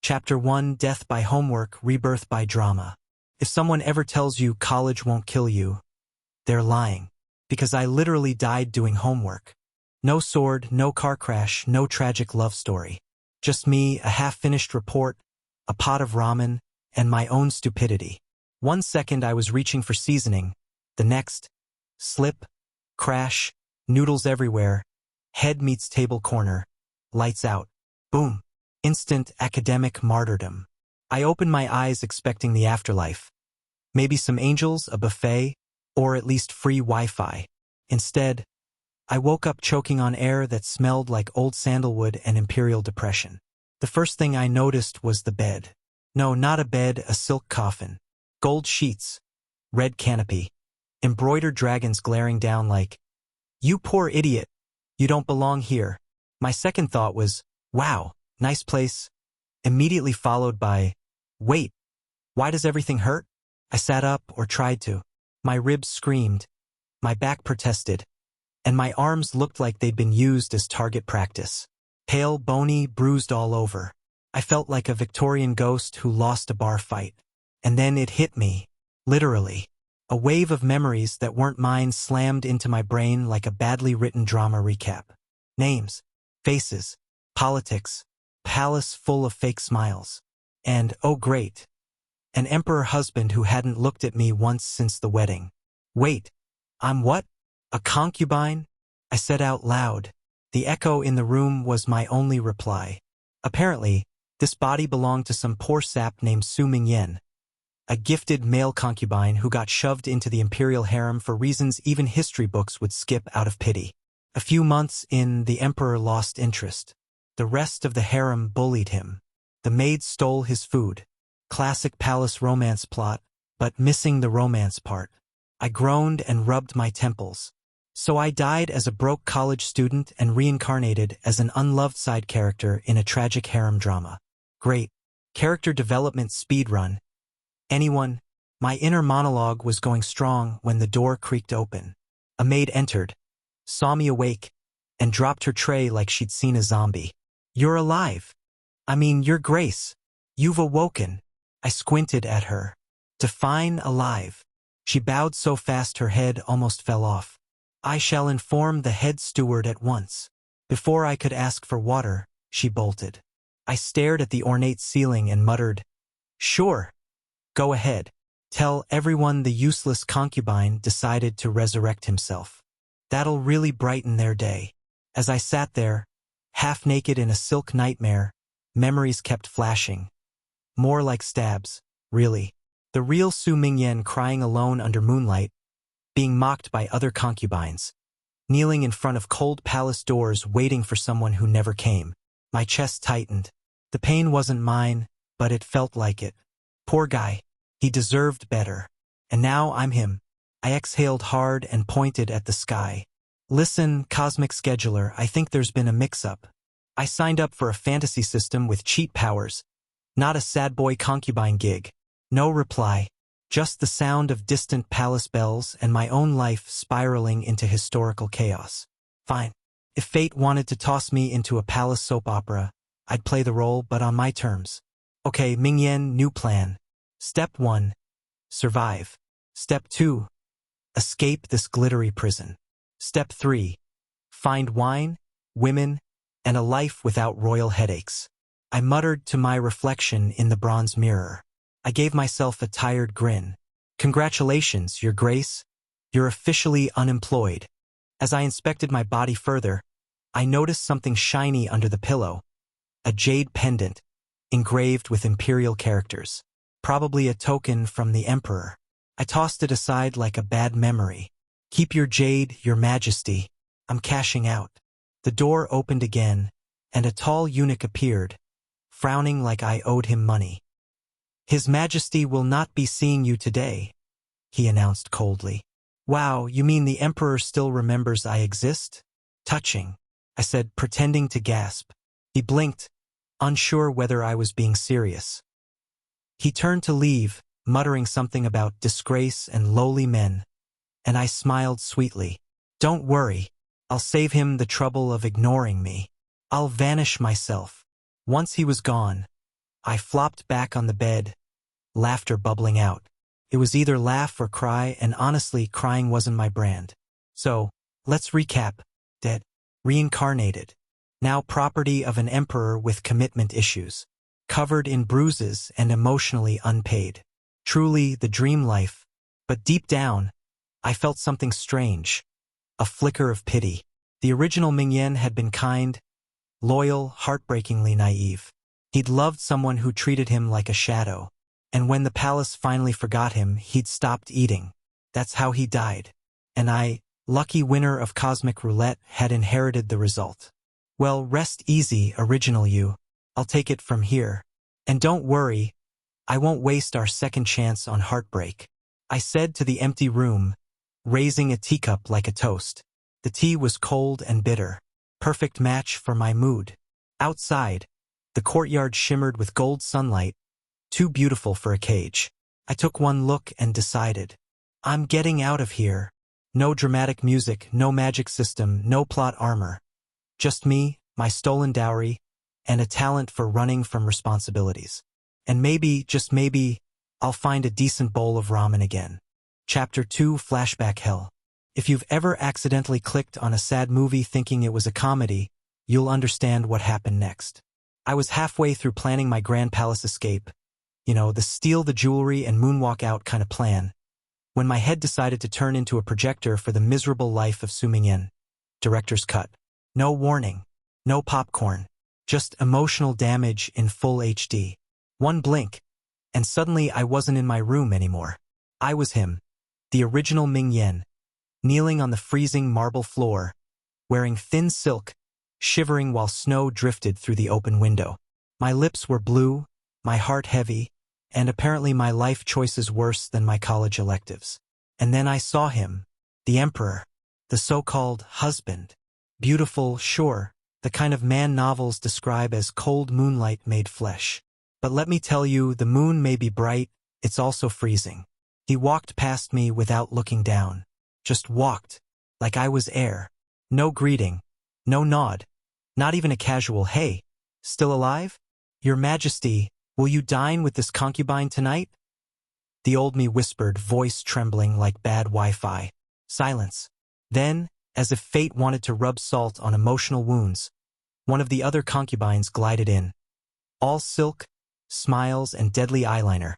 Chapter 1: Death by Homework, Rebirth by Drama. If someone ever tells you college won't kill you, they're lying. Because I literally died doing homework. No sword, no car crash, no tragic love story. Just me, a half-finished report, a pot of ramen, and my own stupidity. 1 second I was reaching for seasoning, the next, slip, crash, noodles everywhere, head meets table corner, lights out, boom. Instant academic martyrdom. I opened my eyes expecting the afterlife. Maybe some angels, a buffet, or at least free Wi-Fi. Instead, I woke up choking on air that smelled like old sandalwood and Imperial Depression. The first thing I noticed was the bed. No, not a bed, a silk coffin. Gold sheets, red canopy, embroidered dragons glaring down like, "You poor idiot, you don't belong here." My second thought was, wow, nice place, immediately followed by, wait, why does everything hurt? I sat up, or tried to. My ribs screamed, my back protested, and my arms looked like they'd been used as target practice. Pale, bony, bruised all over. I felt like a Victorian ghost who lost a bar fight. And then it hit me, literally. A wave of memories that weren't mine slammed into my brain like a badly written drama recap. Names, faces, politics, palace full of fake smiles. And, oh great, an emperor husband who hadn't looked at me once since the wedding. Wait, I'm what? A concubine? I said out loud. The echo in the room was my only reply. Apparently, this body belonged to some poor sap named Su Mingyan, a gifted male concubine who got shoved into the imperial harem for reasons even history books would skip out of pity. A few months in, the emperor lost interest. The rest of the harem bullied him. The maids stole his food. Classic palace romance plot, but missing the romance part. I groaned and rubbed my temples. So I died as a broke college student and reincarnated as an unloved side character in a tragic harem drama. Great. Character development speedrun. Anyone? My inner monologue was going strong when the door creaked open. A maid entered, saw me awake, and dropped her tray like she'd seen a zombie. "You're alive. I mean, Your Grace. You've awoken." I squinted at her. Define alive. She bowed so fast her head almost fell off. "I shall inform the head steward at once." Before I could ask for water, she bolted. I stared at the ornate ceiling and muttered, "Sure. Go ahead. Tell everyone the useless concubine decided to resurrect himself. That'll really brighten their day." As I sat there, half naked in a silk nightmare, memories kept flashing. More like stabs, really. The real Su Mingyan crying alone under moonlight, being mocked by other concubines, kneeling in front of cold palace doors waiting for someone who never came. My chest tightened. The pain wasn't mine, but it felt like it. Poor guy. He deserved better. And now I'm him. I exhaled hard and pointed at the sky. "Listen, Cosmic Scheduler, I think there's been a mix-up. I signed up for a fantasy system with cheat powers, not a sad boy concubine gig." No reply. Just the sound of distant palace bells and my own life spiraling into historical chaos. Fine. If fate wanted to toss me into a palace soap opera, I'd play the role, but on my terms. Okay, Mingyan, new plan. Step 1. Survive. Step 2. Escape this glittery prison. Step 3. Find wine, women, and a life without royal headaches. I muttered to my reflection in the bronze mirror. I gave myself a tired grin. "Congratulations, Your Grace. You're officially unemployed." As I inspected my body further, I noticed something shiny under the pillow. A jade pendant, engraved with imperial characters. Probably a token from the emperor. I tossed it aside like a bad memory. "Keep your jade, Your Majesty. I'm cashing out." The door opened again, and a tall eunuch appeared, frowning like I owed him money. "His Majesty will not be seeing you today," he announced coldly. "Wow, you mean the Emperor still remembers I exist?" "Touching," I said, pretending to gasp. He blinked, unsure whether I was being serious. He turned to leave, muttering something about disgrace and lowly men, and I smiled sweetly. "Don't worry, I'll save him the trouble of ignoring me. I'll vanish myself." Once he was gone, I flopped back on the bed, laughter bubbling out. It was either laugh or cry, and honestly, crying wasn't my brand. So, let's recap. Dead. Reincarnated. Now property of an emperor with commitment issues. Covered in bruises and emotionally unpaid. Truly the dream life. But deep down, I felt something strange. A flicker of pity. The original Ming Yen had been kind, loyal, heartbreakingly naive. He'd loved someone who treated him like a shadow. And when the palace finally forgot him, he'd stopped eating. That's how he died. And I, lucky winner of Cosmic Roulette, had inherited the result. Well, rest easy, original you. I'll take it from here. And don't worry, I won't waste our second chance on heartbreak. I said to the empty room, raising a teacup like a toast. The tea was cold and bitter. Perfect match for my mood. Outside, the courtyard shimmered with gold sunlight, too beautiful for a cage. I took one look and decided. I'm getting out of here. No dramatic music, no magic system, no plot armor. Just me, my stolen dowry, and a talent for running from responsibilities. And maybe, just maybe, I'll find a decent bowl of ramen again. Chapter 2 Flashback Hell. If you've ever accidentally clicked on a sad movie thinking it was a comedy, you'll understand what happened next. I was halfway through planning my grand palace escape, the steal the jewelry and moonwalk out kind of plan, when my head decided to turn into a projector for the miserable life of Su Mingyan. Director's cut. No warning. No popcorn. Just emotional damage in full HD. One blink, and suddenly I wasn't in my room anymore. I was him, the original Ming Yen, kneeling on the freezing marble floor, wearing thin silk, shivering while snow drifted through the open window. My lips were blue, my heart heavy, and apparently my life choices worse than my college electives. And then I saw him, the emperor, the so-called husband. Beautiful, sure, the kind of man novels describe as cold moonlight made flesh. But let me tell you, the moon may be bright, it's also freezing. He walked past me without looking down. Just walked, like I was air. No greeting, no nod, not even a casual hey, still alive? Your Majesty, will you dine with this concubine tonight? The old me whispered, voice trembling like bad Wi-Fi. Silence. Then, as if fate wanted to rub salt on emotional wounds, one of the other concubines glided in. All silk, smiles and deadly eyeliner,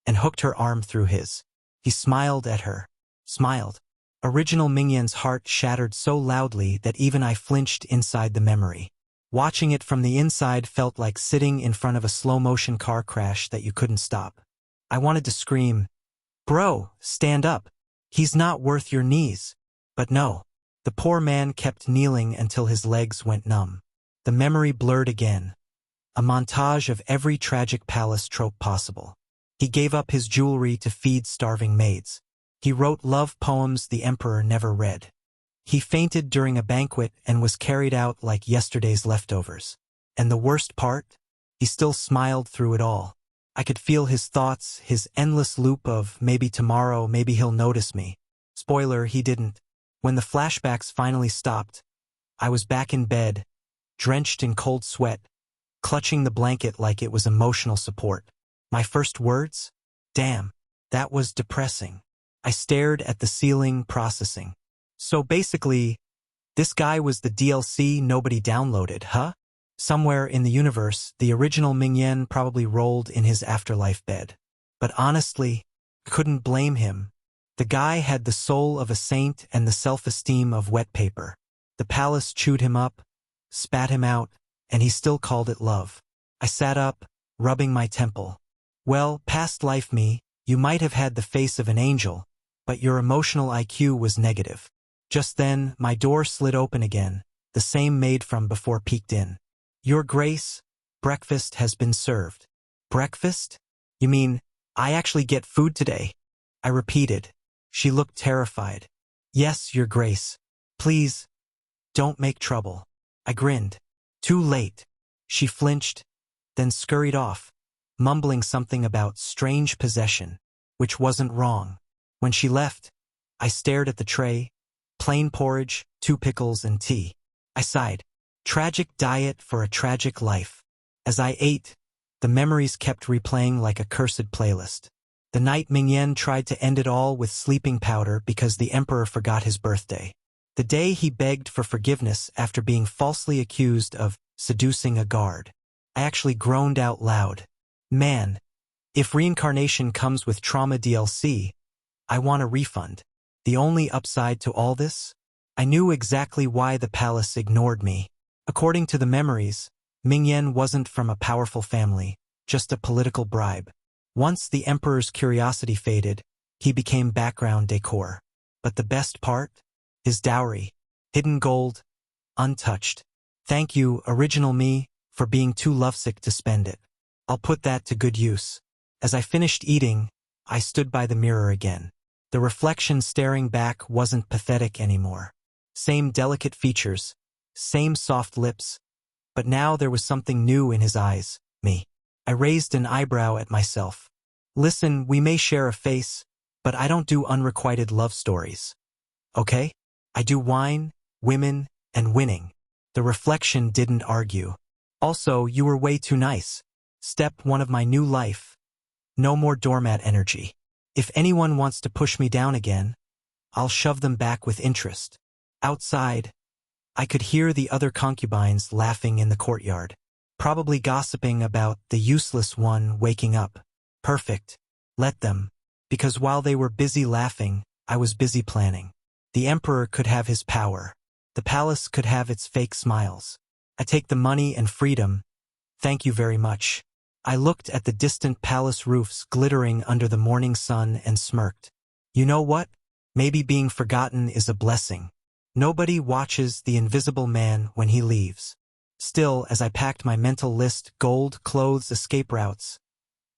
and hooked her arm through his. He smiled at her. Smiled. Original Ming Yen's heart shattered so loudly that even I flinched inside the memory. Watching it from the inside felt like sitting in front of a slow-motion car crash that you couldn't stop. I wanted to scream, "Bro, stand up. He's not worth your knees." But no. The poor man kept kneeling until his legs went numb. The memory blurred again. A montage of every tragic palace trope possible. He gave up his jewelry to feed starving maids. He wrote love poems the emperor never read. He fainted during a banquet and was carried out like yesterday's leftovers. And the worst part? He still smiled through it all. I could feel his thoughts, his endless loop of maybe tomorrow, maybe he'll notice me. Spoiler, he didn't. When the flashbacks finally stopped, I was back in bed, drenched in cold sweat, clutching the blanket like it was emotional support. My first words? Damn, that was depressing. I stared at the ceiling, processing. So basically, this guy was the DLC nobody downloaded, huh? Somewhere in the universe, the original Ming Yen probably rolled in his afterlife bed. But honestly, couldn't blame him. The guy had the soul of a saint and the self-esteem of wet paper. The palace chewed him up, spat him out, and he still called it love. I sat up, rubbing my temple. Well, past life me, you might have had the face of an angel, but your emotional IQ was negative. Just then, my door slid open again, the same maid from before peeked in. Your Grace, breakfast has been served. Breakfast? You mean, I actually get food today? I repeated. She looked terrified. Yes, Your Grace. Please, don't make trouble. I grinned. Too late. She flinched, then scurried off, mumbling something about strange possession, which wasn't wrong. When she left, I stared at the tray, plain porridge, 2 pickles and tea. I sighed. Tragic diet for a tragic life. As I ate, The memories kept replaying like a cursed playlist. The night Mingyan tried to end it all with sleeping powder because the emperor forgot his birthday. The day he begged for forgiveness after being falsely accused of seducing a guard. I actually groaned out loud. Man, if reincarnation comes with trauma DLC, I want a refund. The only upside to all this? I knew exactly why the palace ignored me. According to the memories, Mingyan wasn't from a powerful family, just a political bribe. Once the emperor's curiosity faded, he became background decor. But the best part? His dowry. Hidden gold. Untouched. Thank you, original me, for being too lovesick to spend it. I'll put that to good use. As I finished eating, I stood by the mirror again. The reflection staring back wasn't pathetic anymore. Same delicate features, same soft lips, but now there was something new in his eyes, me. I raised an eyebrow at myself. Listen, we may share a face, but I don't do unrequited love stories. Okay? I do wine, women, and winning. The reflection didn't argue. Also, you were way too nice. Step one of my new life. No more doormat energy. If anyone wants to push me down again, I'll shove them back with interest. Outside, I could hear the other concubines laughing in the courtyard, probably gossiping about the useless one waking up. Perfect. Let them. Because while they were busy laughing, I was busy planning. The emperor could have his power. The palace could have its fake smiles. I take the money and freedom. Thank you very much. I looked at the distant palace roofs glittering under the morning sun and smirked. You know what? Maybe being forgotten is a blessing. Nobody watches the invisible man when he leaves. Still, as I packed my mental list, gold, clothes, escape routes,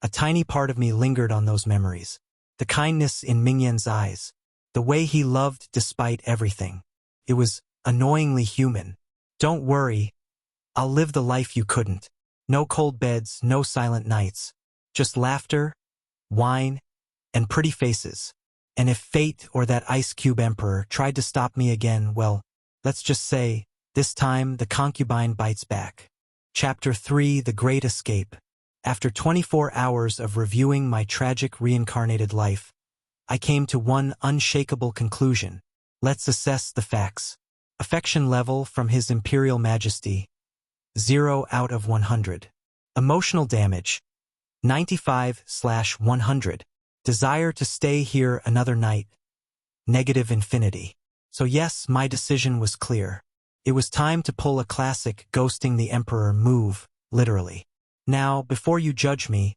a tiny part of me lingered on those memories. The kindness in Mingyan's eyes. The way he loved despite everything. It was annoyingly human. Don't worry. I'll live the life you couldn't. No cold beds, no silent nights. Just laughter, wine, and pretty faces. And if fate or that ice cube emperor tried to stop me again, well, let's just say, this time the concubine bites back. Chapter 3: The Great Escape. After 24 hours of reviewing my tragic reincarnated life, I came to one unshakable conclusion. Let's assess the facts. Affection level from His Imperial Majesty, 0 out of 100. Emotional damage, 95/100. Desire to stay here another night, negative infinity. So yes, my decision was clear. It was time to pull a classic ghosting the emperor move, literally. Now, before you judge me,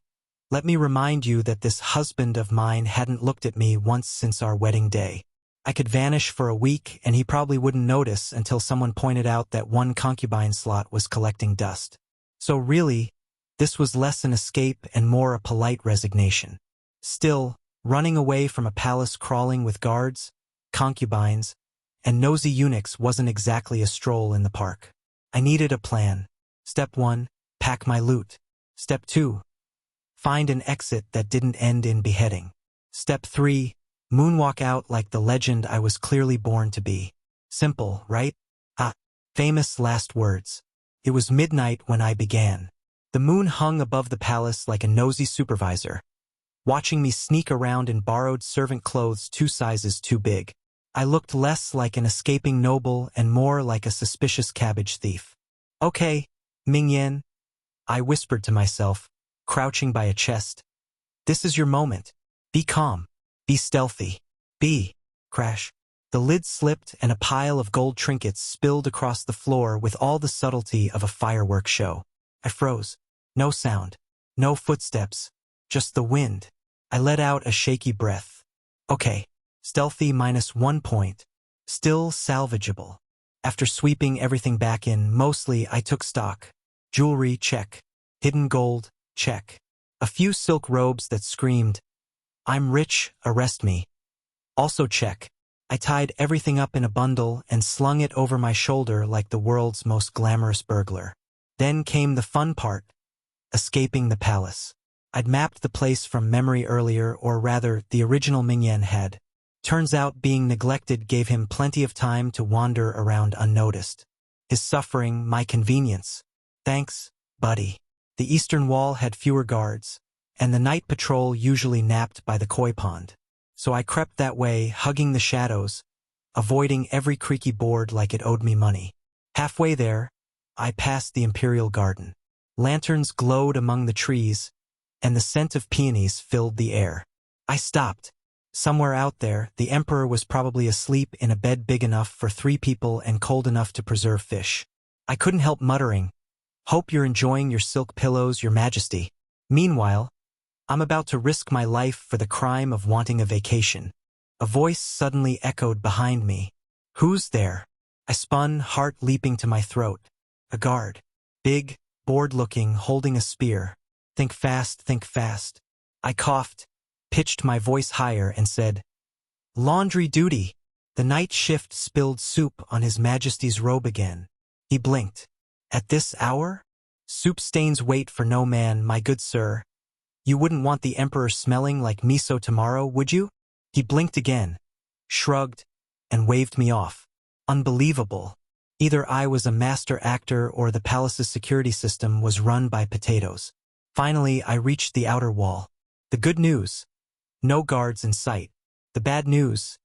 let me remind you that this husband of mine hadn't looked at me once since our wedding day. I could vanish for a week and he probably wouldn't notice until someone pointed out that one concubine slot was collecting dust. So really, this was less an escape and more a polite resignation. Still, running away from a palace crawling with guards, concubines, and nosy eunuchs wasn't exactly a stroll in the park. I needed a plan. Step 1, pack my loot. Step 2, find an exit that didn't end in beheading. Step 3, moonwalk out like the legend I was clearly born to be. Simple, right? Famous last words. It was midnight when I began. The moon hung above the palace like a nosy supervisor, watching me sneak around in borrowed servant clothes 2 sizes too big. I looked less like an escaping noble and more like a suspicious cabbage thief. Okay, Mingyan, I whispered to myself, crouching by a chest. This is your moment. Be calm. Be stealthy. Crash. The lid slipped and a pile of gold trinkets spilled across the floor with all the subtlety of a fireworks show. I froze. No sound. No footsteps. Just the wind. I let out a shaky breath. Okay. Stealthy -1 point. Still salvageable. After sweeping everything back in, mostly I took stock. Jewelry, check. Hidden gold, check. A few silk robes that screamed, I'm rich, arrest me. Also check. I tied everything up in a bundle and slung it over my shoulder like the world's most glamorous burglar. Then came the fun part, escaping the palace. I'd mapped the place from memory earlier, or rather, the original Mingyan had. Turns out being neglected gave him plenty of time to wander around unnoticed. His suffering, my convenience. Thanks, buddy. The eastern wall had fewer guards, and the night patrol usually napped by the koi pond. So I crept that way, hugging the shadows, avoiding every creaky board like it owed me money. Halfway there, I passed the Imperial Garden. Lanterns glowed among the trees, and the scent of peonies filled the air. I stopped. Somewhere out there, the Emperor was probably asleep in a bed big enough for 3 people and cold enough to preserve fish. I couldn't help muttering, "Hope you're enjoying your silk pillows, Your Majesty." Meanwhile, I'm about to risk my life for the crime of wanting a vacation. A voice suddenly echoed behind me. "Who's there?" I spun, heart leaping to my throat. A guard. Big, bored-looking, holding a spear. "Think fast, think fast." I coughed, pitched my voice higher, and said, "Laundry duty." The night shift spilled soup on His Majesty's robe again. He blinked. "At this hour? Soup stains wait for no man, my good sir. You wouldn't want the Emperor smelling like miso tomorrow, would you?" He blinked again, shrugged, and waved me off. Unbelievable. Either I was a master actor or the palace's security system was run by potatoes. Finally, I reached the outer wall. The good news: no guards in sight. The bad news: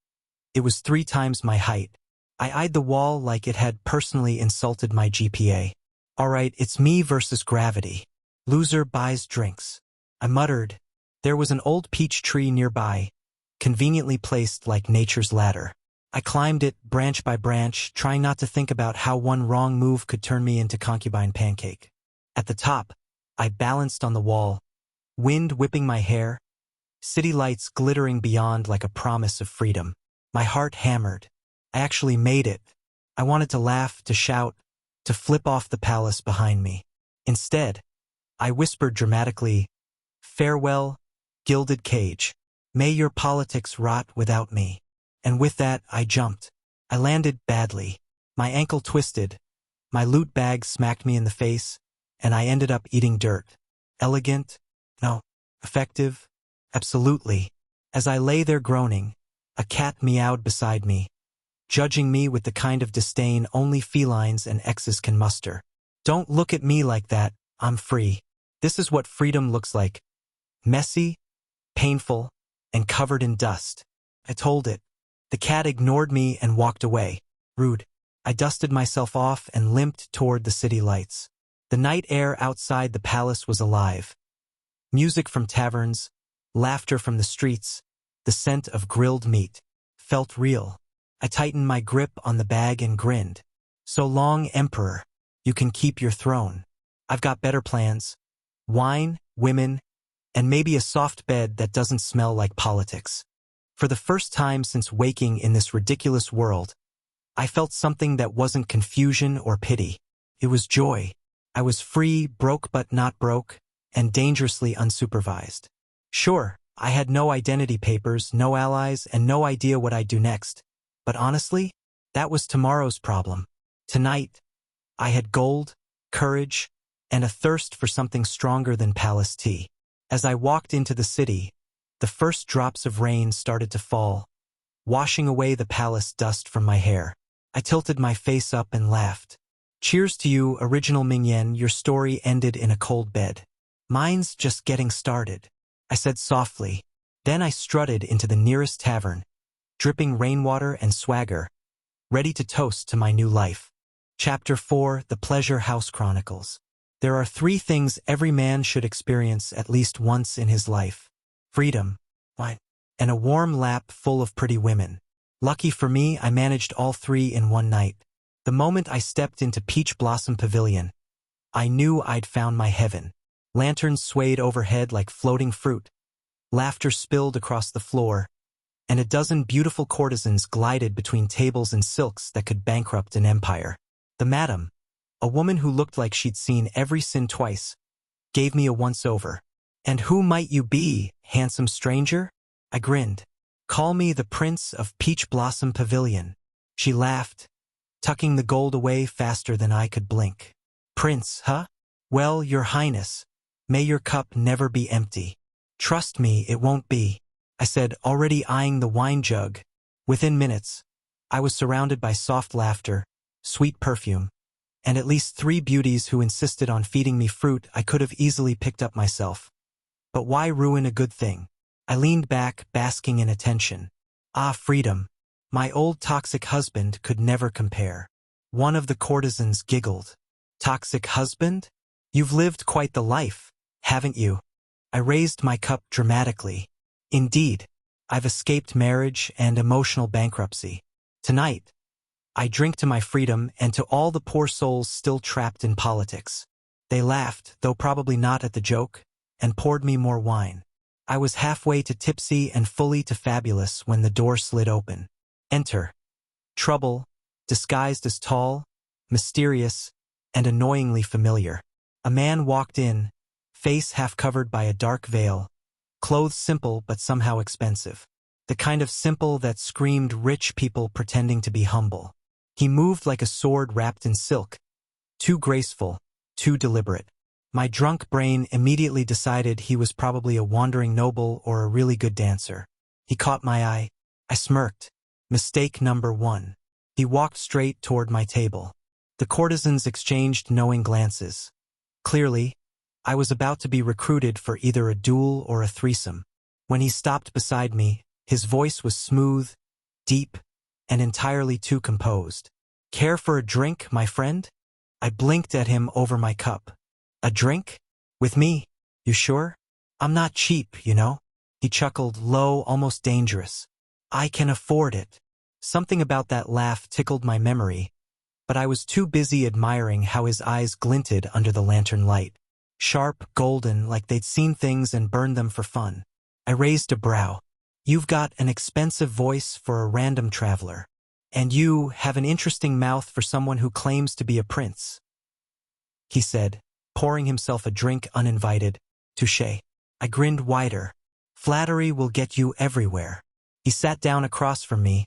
it was 3 times my height. I eyed the wall like it had personally insulted my GPA. "All right, it's me versus gravity. Loser buys drinks." I muttered. There was an old peach tree nearby, conveniently placed like nature's ladder. I climbed it, branch by branch, trying not to think about how one wrong move could turn me into concubine pancake. At the top, I balanced on the wall, wind whipping my hair, city lights glittering beyond like a promise of freedom. My heart hammered. I actually made it. I wanted to laugh, to shout, to flip off the palace behind me. Instead, I whispered dramatically, "Farewell, gilded cage. May your politics rot without me." And with that, I jumped. I landed badly. My ankle twisted, my loot bag smacked me in the face, and I ended up eating dirt. Elegant? No. Effective? Absolutely. As I lay there groaning, a cat meowed beside me, judging me with the kind of disdain only felines and exes can muster. "Don't look at me like that, I'm free. This is what freedom looks like. Messy, painful, and covered in dust." I told it. The cat ignored me and walked away. Rude. I dusted myself off and limped toward the city lights. The night air outside the palace was alive. Music from taverns, laughter from the streets, the scent of grilled meat. Felt real. I tightened my grip on the bag and grinned. "So long, Emperor. You can keep your throne. I've got better plans. Wine, women, and maybe a soft bed that doesn't smell like politics." For the first time since waking in this ridiculous world, I felt something that wasn't confusion or pity. It was joy. I was free, broke but not broke, and dangerously unsupervised. Sure, I had no identity papers, no allies, and no idea what I'd do next. But honestly, that was tomorrow's problem. Tonight, I had gold, courage, and a thirst for something stronger than palace tea. As I walked into the city, the first drops of rain started to fall, washing away the palace dust from my hair. I tilted my face up and laughed. "Cheers to you, original Ming-Yen, your story ended in a cold bed. Mine's just getting started," I said softly. Then I strutted into the nearest tavern, dripping rainwater and swagger, ready to toast to my new life. Chapter 4: The Pleasure House Chronicles. There are 3 things every man should experience at least once in his life: freedom, wine, and a warm lap full of pretty women. Lucky for me, I managed all 3 in one night. The moment I stepped into Peach Blossom Pavilion, I knew I'd found my heaven. Lanterns swayed overhead like floating fruit. Laughter spilled across the floor, and a dozen beautiful courtesans glided between tables and silks that could bankrupt an empire. The madam, a woman who looked like she'd seen every sin twice, gave me a once-over. "And who might you be, handsome stranger?" I grinned. "Call me the Prince of Peach Blossom Pavilion." She laughed, tucking the gold away faster than I could blink. "Prince, huh? Well, Your Highness, may your cup never be empty." "Trust me, it won't be," I said, already eyeing the wine jug. Within minutes, I was surrounded by soft laughter, sweet perfume, and at least 3 beauties who insisted on feeding me fruit I could have easily picked up myself. But why ruin a good thing? I leaned back, basking in attention. Ah, freedom. My old toxic husband could never compare. One of the courtesans giggled. Toxic husband? You've lived quite the life, haven't you? I raised my cup dramatically. Indeed, I've escaped marriage and emotional bankruptcy. Tonight, I drink to my freedom and to all the poor souls still trapped in politics. They laughed, though probably not at the joke, and poured me more wine. I was halfway to tipsy and fully to fabulous when the door slid open. Enter. Trouble, disguised as tall, mysterious, and annoyingly familiar. A man walked in, face half covered by a dark veil, clothes simple but somehow expensive. The kind of simple that screamed rich people pretending to be humble. He moved like a sword wrapped in silk, too graceful, too deliberate. My drunk brain immediately decided he was probably a wandering noble or a really good dancer. He caught my eye. I smirked. Mistake number 1. He walked straight toward my table. The courtesans exchanged knowing glances. Clearly, I was about to be recruited for either a duel or a threesome. When he stopped beside me, his voice was smooth, deep, and entirely too composed. Care for a drink, my friend? I blinked at him over my cup. A drink? With me? You sure? I'm not cheap, you know? He chuckled, low, almost dangerous. I can afford it. Something about that laugh tickled my memory, but I was too busy admiring how his eyes glinted under the lantern light. Sharp, golden, like they'd seen things and burned them for fun. I raised a brow. You've got an expensive voice for a random traveler. And you have an interesting mouth for someone who claims to be a prince, he said, pouring himself a drink uninvited. Touché. I grinned wider. Flattery will get you everywhere. He sat down across from me,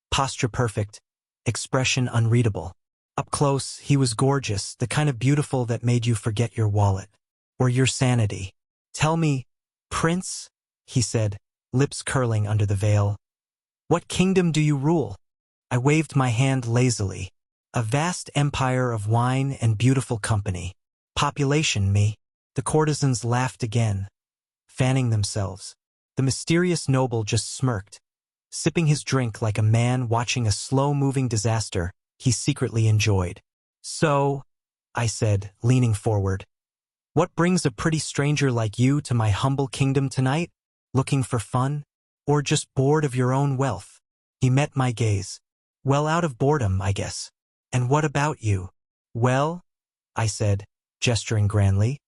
posture perfect, expression unreadable. Up close, he was gorgeous, the kind of beautiful that made you forget your wallet. Or your sanity. Tell me, Prince, he said, lips curling under the veil. What kingdom do you rule? I waved my hand lazily. A vast empire of wine and beautiful company. Population, me. The courtesans laughed again, fanning themselves. The mysterious noble just smirked, sipping his drink like a man watching a slow-moving disaster he secretly enjoyed. So, I said, leaning forward, what brings a pretty stranger like you to my humble kingdom tonight? Looking for fun? Or just bored of your own wealth? He met my gaze. Well, out of boredom, I guess. And what about you? Well, I said, gesturing grandly,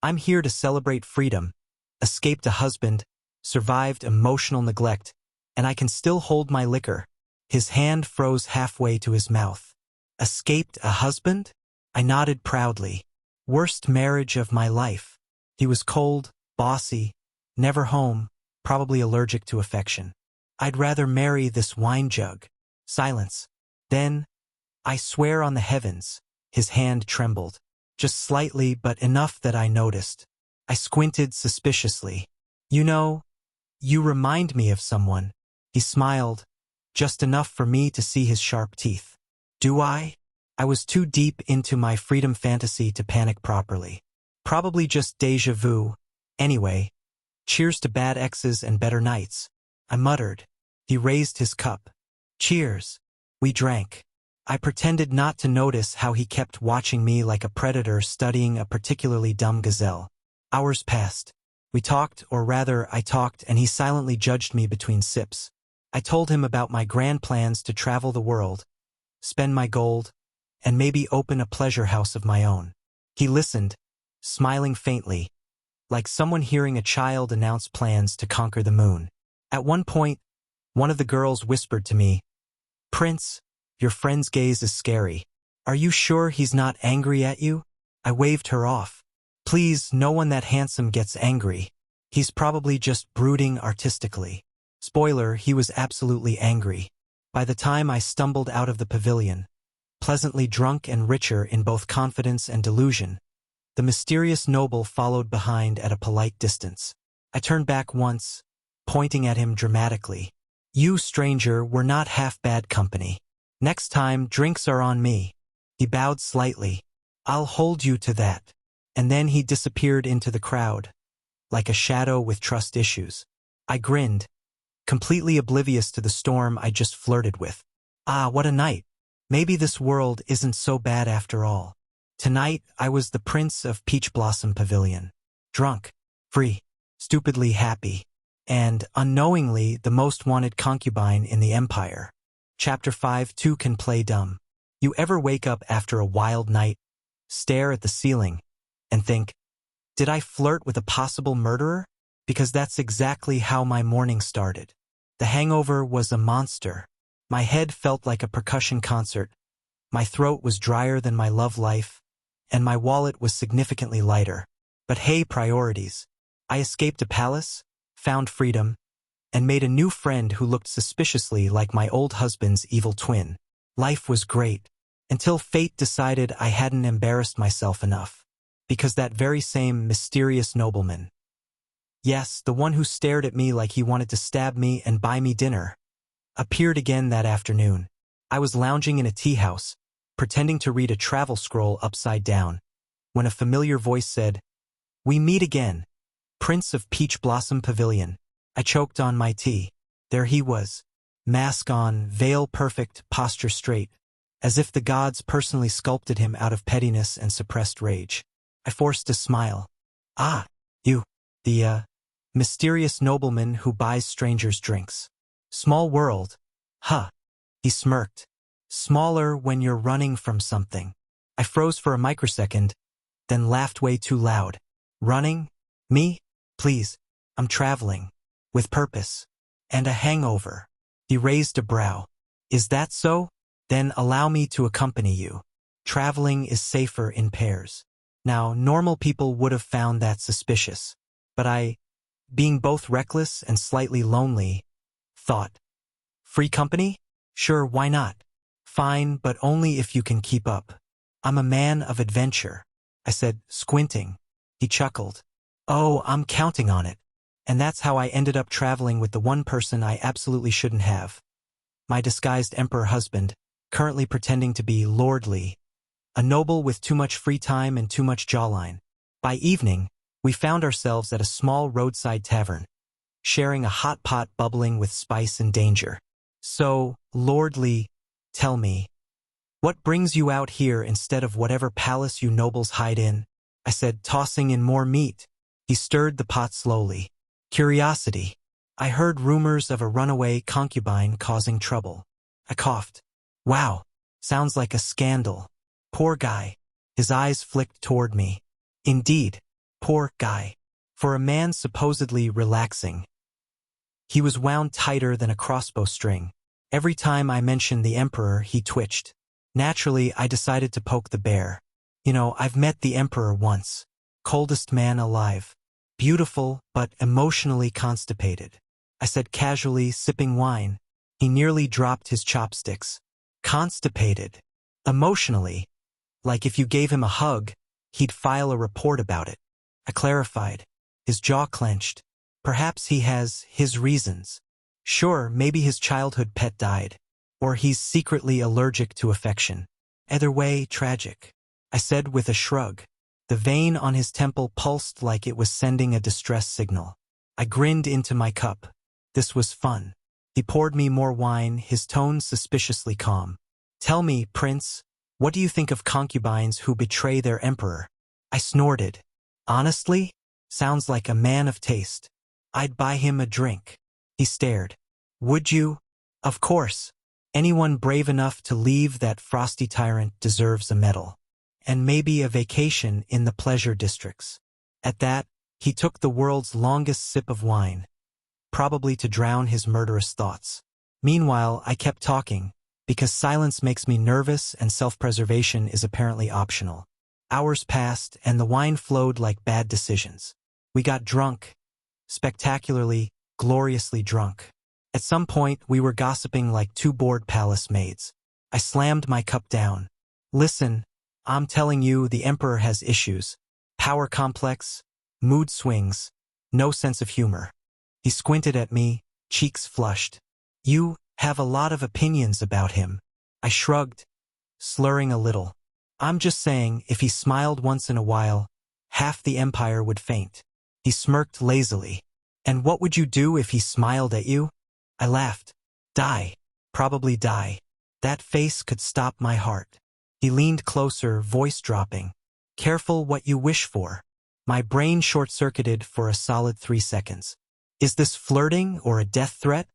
I'm here to celebrate freedom, escaped a husband, survived emotional neglect, and I can still hold my liquor. His hand froze halfway to his mouth. Escaped a husband? I nodded proudly. Worst marriage of my life. He was cold, bossy, never home, probably allergic to affection. I'd rather marry this wine jug. Silence. Then, I swear on the heavens, his hand trembled. Just slightly, but enough that I noticed. I squinted suspiciously. You know, you remind me of someone. He smiled, just enough for me to see his sharp teeth. Do I? I was too deep into my freedom fantasy to panic properly. Probably just déjà vu. Anyway, cheers to bad exes and better nights. I muttered. He raised his cup. Cheers. We drank. I pretended not to notice how he kept watching me like a predator studying a particularly dumb gazelle. Hours passed. We talked, or rather, I talked, and he silently judged me between sips. I told him about my grand plans to travel the world, spend my gold, and maybe open a pleasure house of my own. He listened, smiling faintly, like someone hearing a child announce plans to conquer the moon. At one point, one of the girls whispered to me, Prince, your friend's gaze is scary. Are you sure he's not angry at you? I waved her off. Please, no one that handsome gets angry. He's probably just brooding artistically. Spoiler, he was absolutely angry. By the time I stumbled out of the pavilion, pleasantly drunk and richer in both confidence and delusion, the mysterious noble followed behind at a polite distance. I turned back once, pointing at him dramatically. You, stranger, were not half bad company. Next time, drinks are on me. He bowed slightly. I'll hold you to that. And then he disappeared into the crowd, like a shadow with trust issues. I grinned, completely oblivious to the storm I just flirted with. Ah, what a night. Maybe this world isn't so bad after all. Tonight, I was the prince of Peach Blossom Pavilion. Drunk, free, stupidly happy, and, unknowingly, the most wanted concubine in the empire. Chapter 5. Two can play dumb. You ever wake up after a wild night, stare at the ceiling, and think, did I flirt with a possible murderer? Because that's exactly how my morning started. The hangover was a monster. My head felt like a percussion concert. My throat was drier than my love life, and my wallet was significantly lighter. But hey, priorities. I escaped a palace, found freedom, and made a new friend who looked suspiciously like my old husband's evil twin. Life was great, until fate decided I hadn't embarrassed myself enough. Because that very same mysterious nobleman, yes, the one who stared at me like he wanted to stab me and buy me dinner, appeared again that afternoon. I was lounging in a tea house, pretending to read a travel scroll upside down, when a familiar voice said, "We meet again, Prince of Peach Blossom Pavilion." I choked on my tea. There he was, mask on, veil perfect, posture straight, as if the gods personally sculpted him out of pettiness and suppressed rage. I forced a smile. Ah, you, the, mysterious nobleman who buys strangers drinks. Small world. Huh. He smirked. Smaller when you're running from something. I froze for a microsecond, then laughed way too loud. Running? Me? Please. I'm traveling. With purpose. And a hangover. He raised a brow. Is that so? Then allow me to accompany you. Traveling is safer in pairs. Now, normal people would have found that suspicious. But I, being both reckless and slightly lonely, thought, free company? Sure, why not? Fine, but only if you can keep up. I'm a man of adventure, I said, squinting. He chuckled. Oh, I'm counting on it. And that's how I ended up traveling with the one person I absolutely shouldn't have. My disguised emperor husband, currently pretending to be lordly, a noble with too much free time and too much jawline. By evening, we found ourselves at a small roadside tavern, sharing a hot pot bubbling with spice and danger. So, lordly, tell me, what brings you out here instead of whatever palace you nobles hide in? I said, tossing in more meat. He stirred the pot slowly. Curiosity. I heard rumors of a runaway concubine causing trouble. I coughed. Wow, sounds like a scandal. Poor guy. His eyes flicked toward me. Indeed, poor guy. For a man supposedly relaxing. He was wound tighter than a crossbow string. Every time I mentioned the emperor, he twitched. Naturally, I decided to poke the bear. You know, I've met the emperor once. Coldest man alive. Beautiful, but emotionally constipated. I said casually, sipping wine. He nearly dropped his chopsticks. Constipated. Emotionally. Like if you gave him a hug, he'd file a report about it. I clarified. His jaw clenched. Perhaps he has his reasons. Sure, maybe his childhood pet died. Or he's secretly allergic to affection. Either way, tragic. I said with a shrug. The vein on his temple pulsed like it was sending a distress signal. I grinned into my cup. This was fun. He poured me more wine, his tone suspiciously calm. Tell me, Prince, what do you think of concubines who betray their emperor? I snorted. Honestly? Sounds like a man of taste. I'd buy him a drink. He stared. Would you? Of course. Anyone brave enough to leave that frosty tyrant deserves a medal. And maybe a vacation in the pleasure districts. At that, he took the world's longest sip of wine, probably to drown his murderous thoughts. Meanwhile, I kept talking, because silence makes me nervous and self-preservation is apparently optional. Hours passed, and the wine flowed like bad decisions. We got drunk, spectacularly, gloriously drunk. At some point, we were gossiping like two bored palace maids. I slammed my cup down. Listen, I'm telling you, the emperor has issues. Power complex, mood swings, no sense of humor. He squinted at me, cheeks flushed. You have a lot of opinions about him. I shrugged, slurring a little. I'm just saying, if he smiled once in a while, half the empire would faint. He smirked lazily. And what would you do if he smiled at you? I laughed. Die. Probably die. That face could stop my heart. He leaned closer, voice dropping. Careful what you wish for. My brain short-circuited for a solid 3 seconds. Is this flirting or a death threat?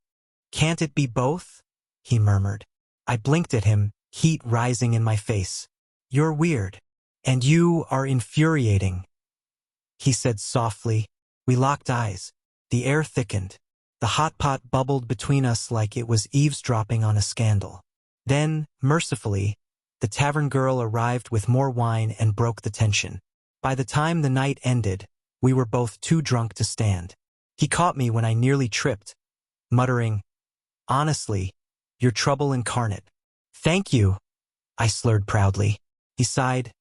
Can't it be both? He murmured. I blinked at him, heat rising in my face. You're weird. And you are infuriating. He said softly. We locked eyes. The air thickened. The hot pot bubbled between us like it was eavesdropping on a scandal. Then, mercifully, the tavern girl arrived with more wine and broke the tension. By the time the night ended, we were both too drunk to stand. He caught me when I nearly tripped, muttering, Honestly, you're trouble incarnate. Thank you, I slurred proudly. He sighed,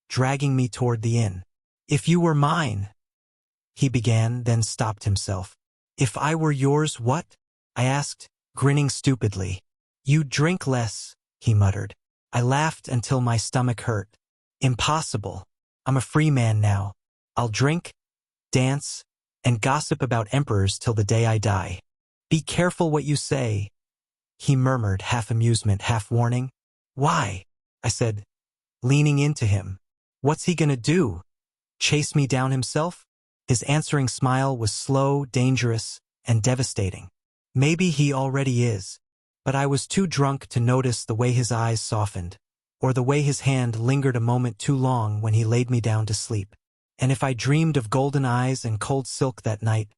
dragging me toward the inn. If you were mine, he began, then stopped himself. If I were yours, what? I asked, grinning stupidly. You'd drink less, he muttered. I laughed until my stomach hurt. Impossible. I'm a free man now. I'll drink, dance, and gossip about emperors till the day I die. Be careful what you say, he murmured, half amusement, half warning. Why? I said, leaning into him. What's he gonna do? Chase me down himself? His answering smile was slow, dangerous, and devastating. Maybe he already is, but I was too drunk to notice the way his eyes softened, or the way his hand lingered a moment too long when he laid me down to sleep. And if I dreamed of golden eyes and cold silk that night,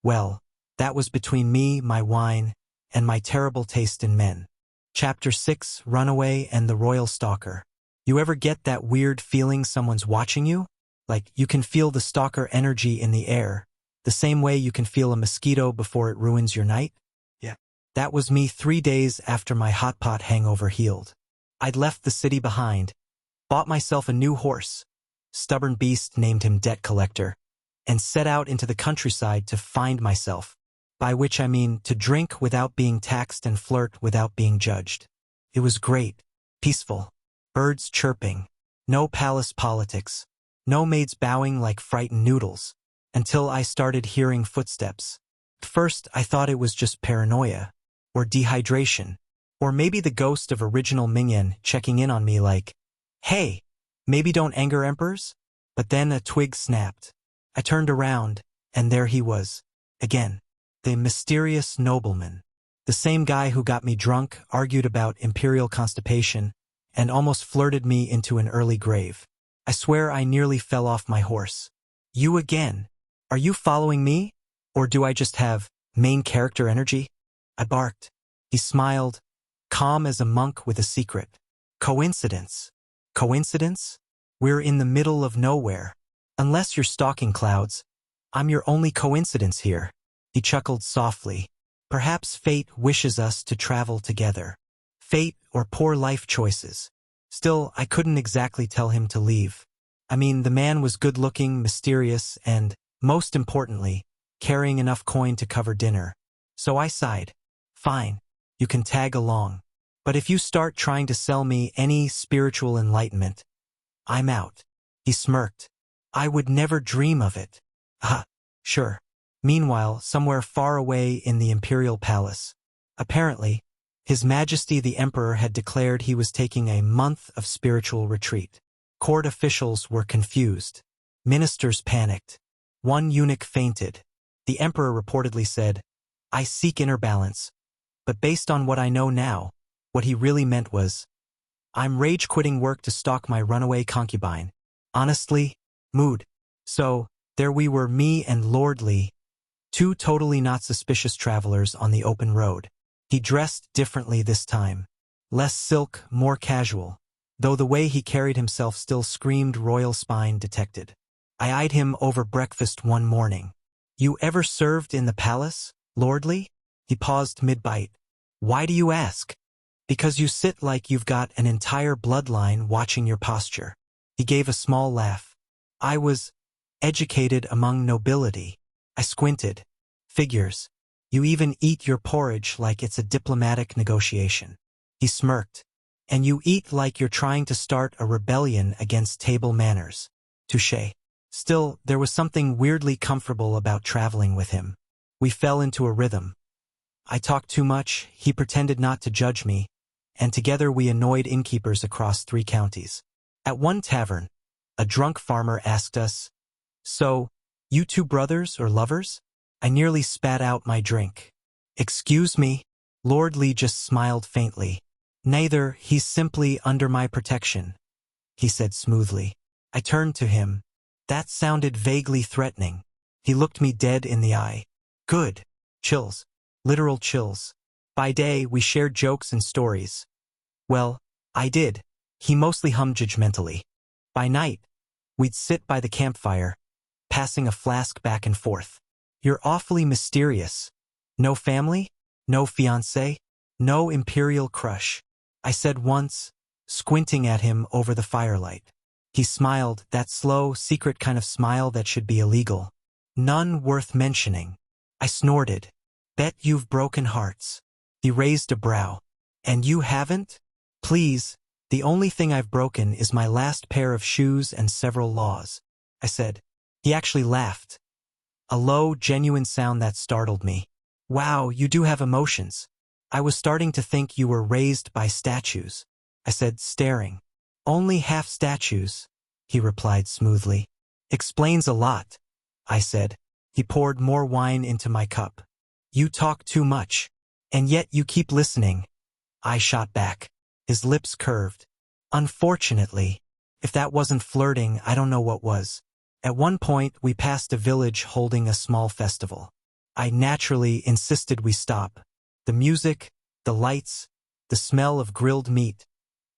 well, that was between me, my wine, and my terrible taste in men. Chapter 6, Runaway and the Royal Stalker. You ever get that weird feeling someone's watching you? Like you can feel the stalker energy in the air, the same way you can feel a mosquito before it ruins your night? Yeah. That was me 3 days after my hot pot hangover healed. I'd left the city behind, bought myself a new horse, stubborn beast named him Debt Collector, and set out into the countryside to find myself, by which I mean to drink without being taxed and flirt without being judged. It was great, peaceful, birds chirping, no palace politics, no maids bowing like frightened noodles, until I started hearing footsteps. At first, I thought it was just paranoia, or dehydration, or maybe the ghost of original Mingyan checking in on me like, hey, maybe don't anger emperors? But then a twig snapped. I turned around, and there he was, again, the mysterious nobleman, the same guy who got me drunk, argued about imperial constipation, and almost flirted me into an early grave. I swear I nearly fell off my horse. You again? Are you following me? Or do I just have main character energy? I barked. He smiled, calm as a monk with a secret. Coincidence. Coincidence? We're in the middle of nowhere. Unless you're stalking clouds, I'm your only coincidence here. He chuckled softly. Perhaps fate wishes us to travel together. Fate or poor life choices. Still, I couldn't exactly tell him to leave. I mean, the man was good-looking, mysterious, and, most importantly, carrying enough coin to cover dinner. So I sighed. Fine, you can tag along. But if you start trying to sell me any spiritual enlightenment, I'm out. He smirked. I would never dream of it. Sure. Meanwhile, somewhere far away in the imperial palace, apparently, His Majesty the Emperor had declared he was taking a month of spiritual retreat. Court officials were confused. Ministers panicked. One eunuch fainted. The Emperor reportedly said, I seek inner balance. But based on what I know now, what he really meant was, I'm rage-quitting work to stalk my runaway concubine. Honestly, mood. So, there we were, me and Lord Lee, two totally not suspicious travelers on the open road. He dressed differently this time. Less silk, more casual, though the way he carried himself still screamed royal spine detected. I eyed him over breakfast one morning. You ever served in the palace, Lordly? He paused mid-bite. Why do you ask? Because you sit like you've got an entire bloodline watching your posture. He gave a small laugh. I was educated among nobility. I squinted. Figures. You even eat your porridge like it's a diplomatic negotiation. He smirked. And you eat like you're trying to start a rebellion against table manners. Touché. Still, there was something weirdly comfortable about traveling with him. We fell into a rhythm. I talked too much, he pretended not to judge me, and together we annoyed innkeepers across 3 counties. At one tavern, a drunk farmer asked us, "So, you 2 brothers or lovers?" I nearly spat out my drink. "Excuse me?" Lord Lee just smiled faintly. "Neither, he's simply under my protection," he said smoothly. I turned to him. That sounded vaguely threatening. He looked me dead in the eye. Good. Chills. Literal chills. By day, we shared jokes and stories. Well, I did. He mostly hummed judgmentally. By night, we'd sit by the campfire, passing a flask back and forth. "You're awfully mysterious. No family? No fiancé? No imperial crush?" I said once, squinting at him over the firelight. He smiled, that slow, secret kind of smile that should be illegal. "None worth mentioning." I snorted. "Bet you've broken hearts." He raised a brow. "And you haven't?" "Please, the only thing I've broken is my last pair of shoes and several laws," I said. He actually laughed. A low, genuine sound that startled me. "Wow, you do have emotions. I was starting to think you were raised by statues," I said, staring. "Only half statues," he replied smoothly. "Explains a lot," I said. He poured more wine into my cup. "You talk too much. And yet you keep listening," I shot back. His lips curved. "Unfortunately, if that wasn't flirting, I don't know what was." At one point, we passed a village holding a small festival. I naturally insisted we stop. The music, the lights, the smell of grilled meat.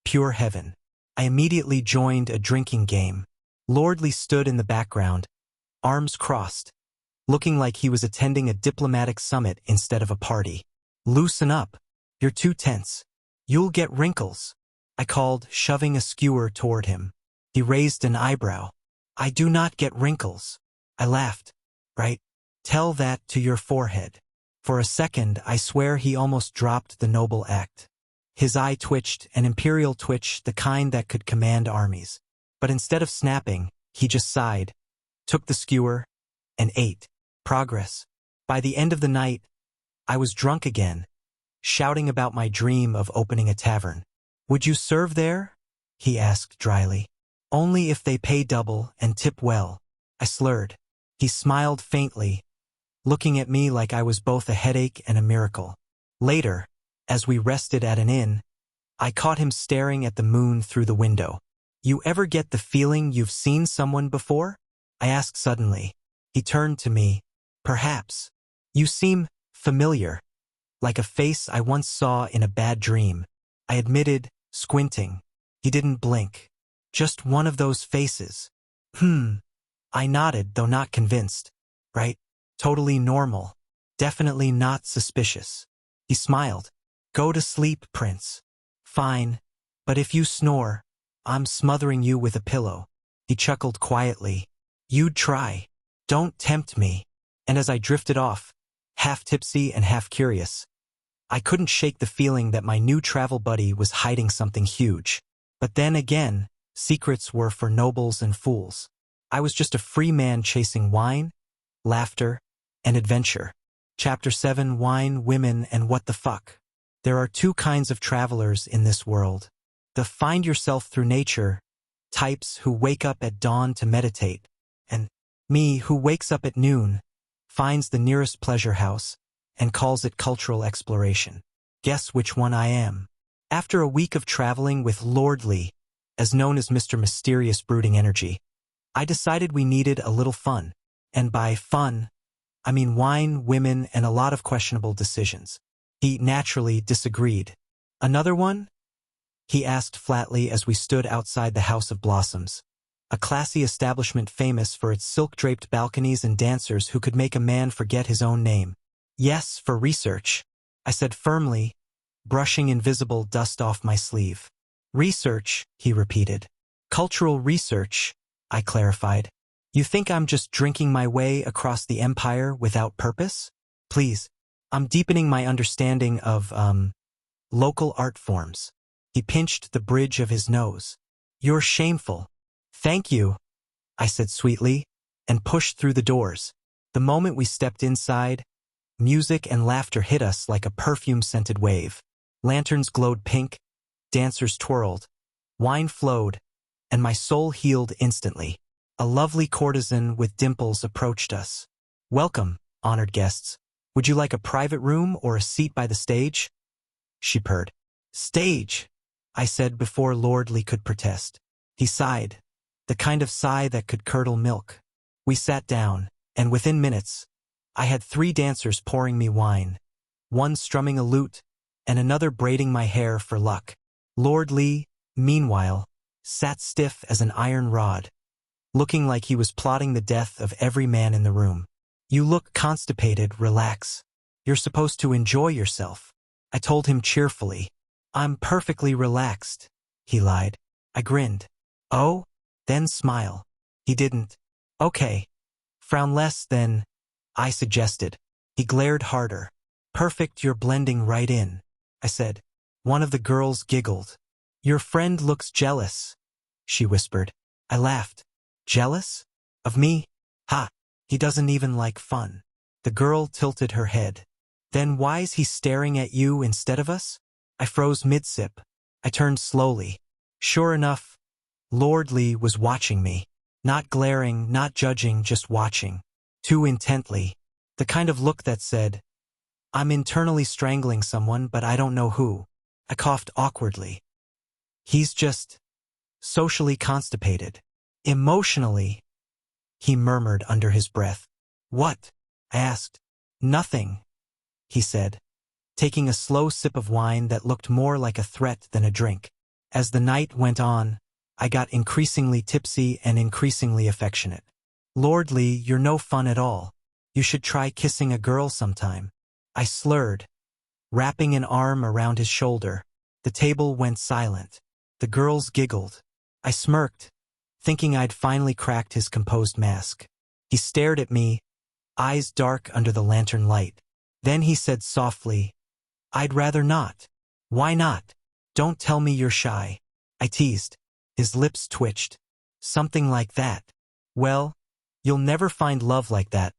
Pure heaven. I immediately joined a drinking game. Lord Lee stood in the background, arms crossed, looking like he was attending a diplomatic summit instead of a party. "Loosen up. You're too tense. You'll get wrinkles," I called, shoving a skewer toward him. He raised an eyebrow. "I do not get wrinkles." I laughed. "Right? Tell that to your forehead." For a second, I swear he almost dropped the noble act. His eye twitched, an imperial twitch, the kind that could command armies. But instead of snapping, he just sighed, took the skewer, and ate. Progress. By the end of the night, I was drunk again, shouting about my dream of opening a tavern. "Would you serve there?" he asked dryly. "Only if they pay double and tip well," I slurred. He smiled faintly, looking at me like I was both a headache and a miracle. Later, as we rested at an inn, I caught him staring at the moon through the window. "You ever get the feeling you've seen someone before?" I asked suddenly. He turned to me. "Perhaps. You seem familiar, like a face I once saw in a bad dream," I admitted, squinting. He didn't blink. "Just one of those faces." I nodded, though not convinced. "Right? Totally normal. Definitely not suspicious." He smiled. "Go to sleep, Prince." "Fine. But if you snore, I'm smothering you with a pillow." He chuckled quietly. "You'd try. Don't tempt me." And as I drifted off, half tipsy and half curious, I couldn't shake the feeling that my new travel buddy was hiding something huge. But then again, secrets were for nobles and fools. I was just a free man chasing wine, laughter, and adventure. Chapter 7: Wine, Women, and What the Fuck. There are 2 kinds of travelers in this world. The find yourself through nature types who wake up at dawn to meditate, and me who wakes up at noon, finds the nearest pleasure house, and calls it cultural exploration. Guess which one I am. After a week of traveling with Lord Lee, as known as Mr. Mysterious Brooding Energy, I decided we needed a little fun. And by fun, I mean wine, women, and a lot of questionable decisions. He naturally disagreed. "Another one?" he asked flatly as we stood outside the House of Blossoms, a classy establishment famous for its silk-draped balconies and dancers who could make a man forget his own name. "Yes, for research," I said firmly, brushing invisible dust off my sleeve. "Research," he repeated. "Cultural research," I clarified. "You think I'm just drinking my way across the empire without purpose? Please, I'm deepening my understanding of, local art forms." He pinched the bridge of his nose. You're shameful. Thank you, I said sweetly, and pushed through the doors. The moment we stepped inside, music and laughter hit us like a perfume-scented wave. Lanterns glowed pink, dancers twirled, wine flowed, and my soul healed instantly. A lovely courtesan with dimples approached us. Welcome, honored guests. Would you like a private room or a seat by the stage? She purred. Stage, I said before Lord Lee could protest. He sighed, the kind of sigh that could curdle milk. We sat down, and within minutes, I had 3 dancers pouring me wine, one strumming a lute, and another braiding my hair for luck. Lord Lee, meanwhile, sat stiff as an iron rod, looking like he was plotting the death of every man in the room. You look constipated, relax. You're supposed to enjoy yourself, I told him cheerfully. I'm perfectly relaxed, he lied. I grinned. Oh? Then smile. He didn't. Okay. Frown less then, I suggested. He glared harder. Perfect, you're blending right in, I said. One of the girls giggled. Your friend looks jealous, she whispered. I laughed. Jealous? Of me? Ha! He doesn't even like fun. The girl tilted her head. Then why's he staring at you instead of us? I froze mid-sip. I turned slowly. Sure enough, Lord Lee was watching me. Not glaring, not judging, just watching. Too intently. The kind of look that said, I'm internally strangling someone, but I don't know who. I coughed awkwardly. He's just socially constipated. Emotionally, he murmured under his breath. What? I asked. Nothing, he said, taking a slow sip of wine that looked more like a threat than a drink. As the night went on, I got increasingly tipsy and increasingly affectionate. Lord Lee, you're no fun at all. You should try kissing a girl sometime. I slurred, wrapping an arm around his shoulder. The table went silent. The girls giggled. I smirked, thinking I'd finally cracked his composed mask. He stared at me, eyes dark under the lantern light. Then he said softly, I'd rather not. Why not? Don't tell me you're shy, I teased. His lips twitched. Something like that. Well, you'll never find love like that.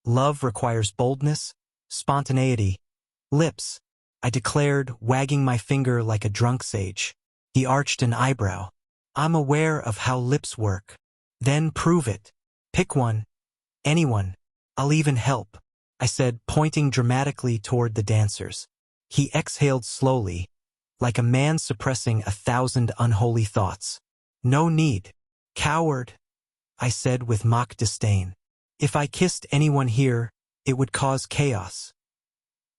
Love requires boldness, spontaneity. Lips, I declared, wagging my finger like a drunk sage. He arched an eyebrow. I'm aware of how lips work. Then prove it. Pick one. Anyone. I'll even help, I said, pointing dramatically toward the dancers. He exhaled slowly, like a man suppressing 1,000 unholy thoughts. No need. Coward, I said with mock disdain. If I kissed anyone here, it would cause chaos,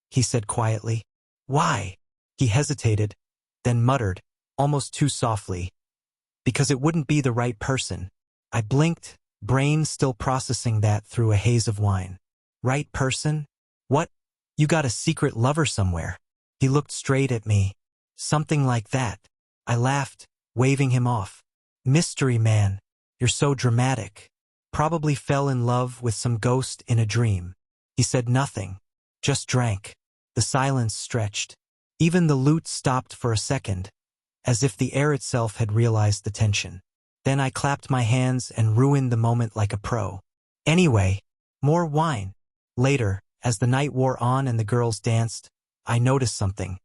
he said quietly. Why? He hesitated, then muttered, almost too softly. Because it wouldn't be the right person. I blinked, brain still processing that through a haze of wine. Right person? What? You got a secret lover somewhere? He looked straight at me. Something like that. I laughed, waving him off. Mystery man, you're so dramatic. Probably fell in love with some ghost in a dream. He said nothing, just drank. The silence stretched. Even the lute stopped for a second, as if the air itself had realized the tension. Then I clapped my hands and ruined the moment like a pro. Anyway, more wine. Later, as the night wore on and the girls danced, I noticed something.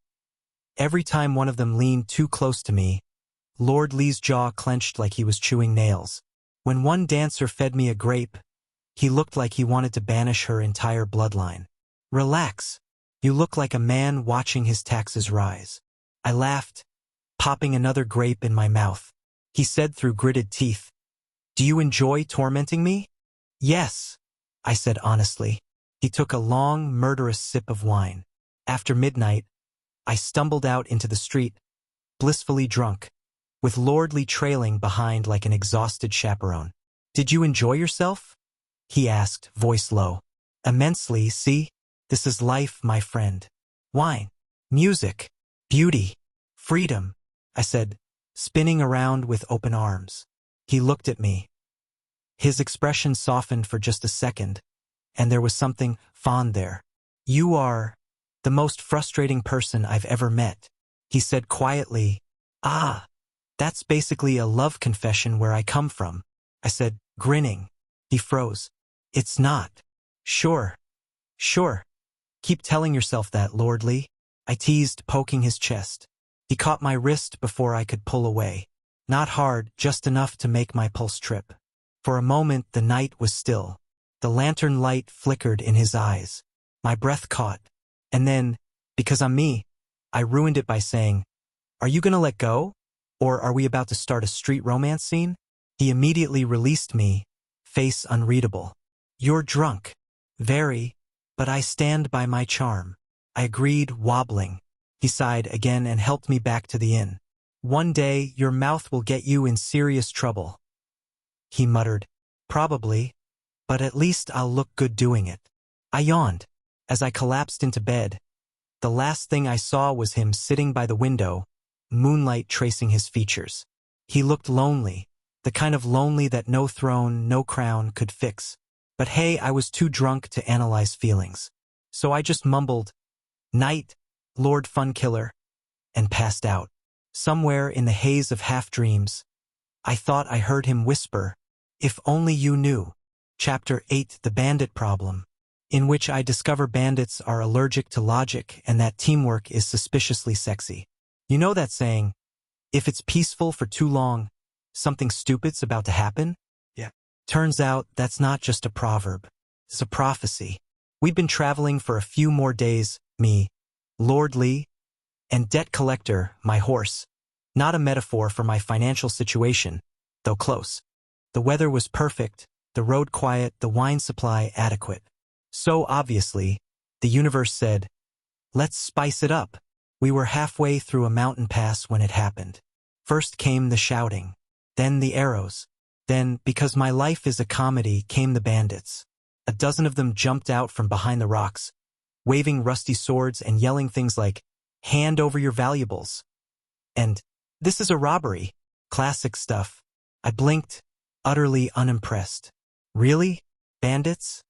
Every time one of them leaned too close to me, Lord Lee's jaw clenched like he was chewing nails. When one dancer fed me a grape, he looked like he wanted to banish her entire bloodline. Relax. You look like a man watching his taxes rise. I laughed, popping another grape in my mouth. He said through gritted teeth, Do you enjoy tormenting me? Yes, I said honestly. He took a long, murderous sip of wine. After midnight, I stumbled out into the street, blissfully drunk, with Lord Lee trailing behind like an exhausted chaperone. Did you enjoy yourself? He asked, voice low. Immensely, see? This is life, my friend. Wine, music, beauty, freedom, I said, spinning around with open arms. He looked at me. His expression softened for just a second, and there was something fond there. You are the most frustrating person I've ever met, he said quietly, Ah, that's basically a love confession where I come from, I said, grinning. He froze. It's not. Sure. Sure. Keep telling yourself that, Lord Lee. I teased, poking his chest. He caught my wrist before I could pull away. Not hard, just enough to make my pulse trip. For a moment the night was still. The lantern light flickered in his eyes. My breath caught. And then, because I'm me, I ruined it by saying, "Are you gonna let go? Or are we about to start a street romance scene?" He immediately released me, face unreadable. "You're drunk." "Very, but I stand by my charm." I agreed, wobbling. He sighed again and helped me back to the inn. "One day, your mouth will get you in serious trouble," he muttered. "Probably, but at least I'll look good doing it." I yawned. As I collapsed into bed, the last thing I saw was him sitting by the window, moonlight tracing his features. He looked lonely, the kind of lonely that no throne, no crown could fix. But hey, I was too drunk to analyze feelings. So I just mumbled, "Night, Lord Funkiller," and passed out. Somewhere in the haze of half-dreams, I thought I heard him whisper, "If only you knew." Chapter 8, The Bandit Problem, in which I discover bandits are allergic to logic and that teamwork is suspiciously sexy. You know that saying, if it's peaceful for too long, something stupid's about to happen? Yeah. Turns out that's not just a proverb. It's a prophecy. We'd been traveling for a few more days, me, Lord Lee, and Debt Collector, my horse. Not a metaphor for my financial situation, though close. The weather was perfect, the road quiet, the wine supply adequate. So obviously, the universe said, "Let's spice it up." We were halfway through a mountain pass when it happened. First came the shouting, then the arrows, then, because my life is a comedy, came the bandits. A dozen of them jumped out from behind the rocks, waving rusty swords and yelling things like, "Hand over your valuables," and "This is a robbery." Classic stuff. I blinked, utterly unimpressed. Really? Bandits?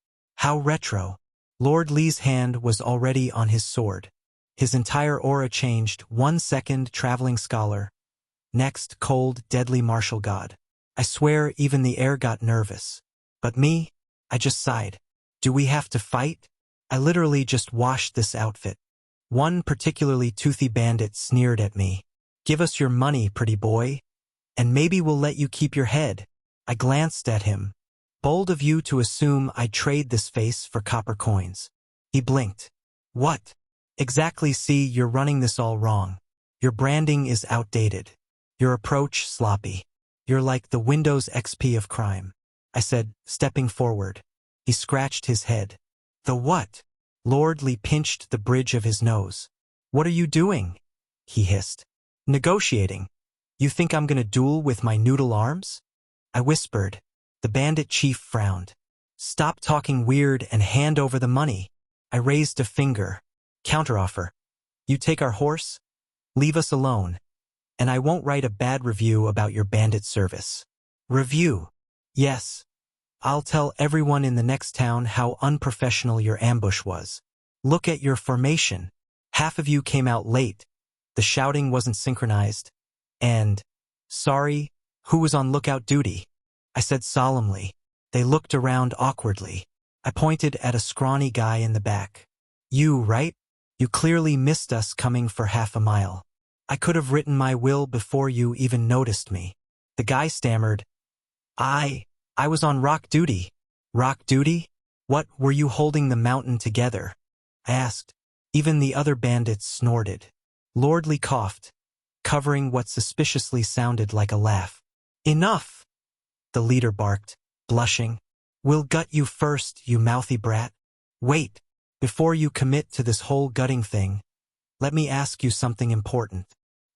How retro. Lord Lee's hand was already on his sword. His entire aura changed. 1 second, traveling scholar. Next, cold, deadly martial god. I swear even the air got nervous. But me? I just sighed. Do we have to fight? I literally just washed this outfit. One particularly toothy bandit sneered at me. "Give us your money, pretty boy, and maybe we'll let you keep your head." I glanced at him. Bold of you to assume I'd trade this face for copper coins. He blinked. "What?" "Exactly, see, you're running this all wrong. Your branding is outdated. Your approach sloppy. You're like the Windows XP of crime," I said, stepping forward. He scratched his head. "The what?" Lord Lee pinched the bridge of his nose. "What are you doing?" he hissed. "Negotiating. You think I'm gonna duel with my noodle arms?" I whispered. The bandit chief frowned. "Stop talking weird and hand over the money." I raised a finger. "Counteroffer. You take our horse? Leave us alone. And I won't write a bad review about your bandit service." "Review?" "Yes. I'll tell everyone in the next town how unprofessional your ambush was. Look at your formation. Half of you came out late. The shouting wasn't synchronized. And, sorry, who was on lookout duty?" I said solemnly. They looked around awkwardly. I pointed at a scrawny guy in the back. "You, right? You clearly missed us coming for half a mile. I could have written my will before you even noticed me." The guy stammered, I was on rock duty." "Rock duty? What, were you holding the mountain together?" I asked. Even the other bandits snorted. Lord Lee coughed, covering what suspiciously sounded like a laugh. "Enough!" the leader barked, blushing. "We'll gut you first, you mouthy brat. Wait, before you commit to this whole gutting thing, let me ask you something important."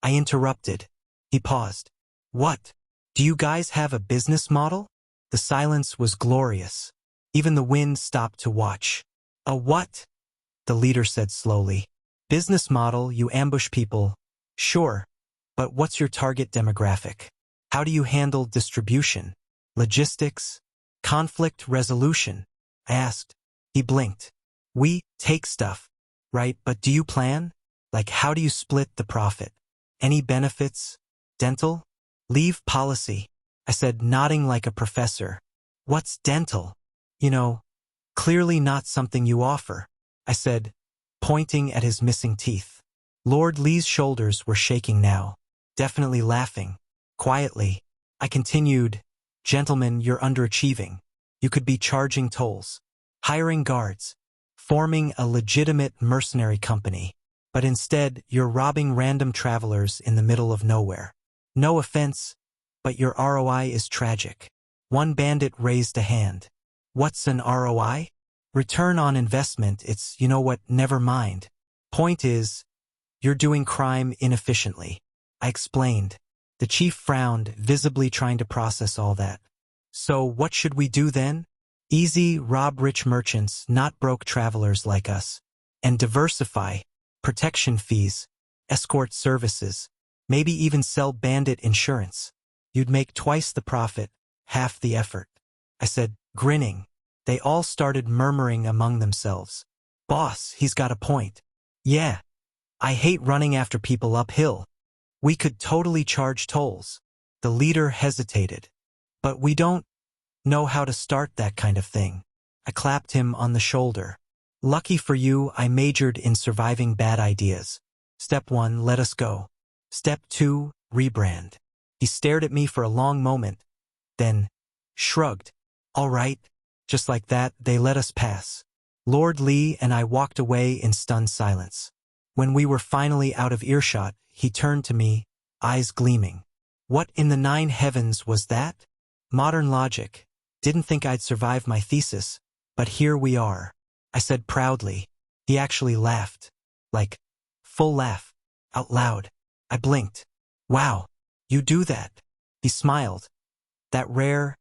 I interrupted. He paused. "What? Do you guys have a business model?" The silence was glorious. Even the wind stopped to watch. "A what?" the leader said slowly. "Business model, you ambush people. Sure, but what's your target demographic? How do you handle distribution? Logistics? Conflict resolution?" I asked. He blinked. "We take stuff, right, but do you plan? Like, how do you split the profit? Any benefits? Dental? Leave policy, I said, nodding like a professor. What's dental? You know, clearly not something you offer, I said, pointing at his missing teeth. Lord Lee's shoulders were shaking now, definitely laughing. Quietly, I continued, Gentlemen, you're underachieving. You could be charging tolls, hiring guards, forming a legitimate mercenary company. But instead, you're robbing random travelers in the middle of nowhere. No offense, but your ROI is tragic. One bandit raised a hand. What's an ROI? Return on investment. It's, you know what, never mind. Point is, you're doing crime inefficiently. I explained. The chief frowned, visibly trying to process all that. So what should we do then? Easy, rob rich merchants, not broke travelers like us. And diversify. Protection fees, escort services, maybe even sell bandit insurance. You'd make twice the profit, half the effort. I said, grinning. They all started murmuring among themselves. Boss, he's got a point. Yeah. I hate running after people uphill. We could totally charge tolls. The leader hesitated. But we don't know how to start that kind of thing. I clapped him on the shoulder. Lucky for you, I majored in surviving bad ideas. Step 1, let us go. Step 2, rebrand. He stared at me for a long moment, then shrugged. All right. Just like that, they let us pass. Lord Lee and I walked away in stunned silence. When we were finally out of earshot, he turned to me, eyes gleaming. What in the 9 heavens was that? Modern logic. Didn't think I'd survive my thesis, but here we are. I said proudly. He actually laughed. Like, full laugh. Out loud. I blinked. Wow, you do that. He smiled. That rare,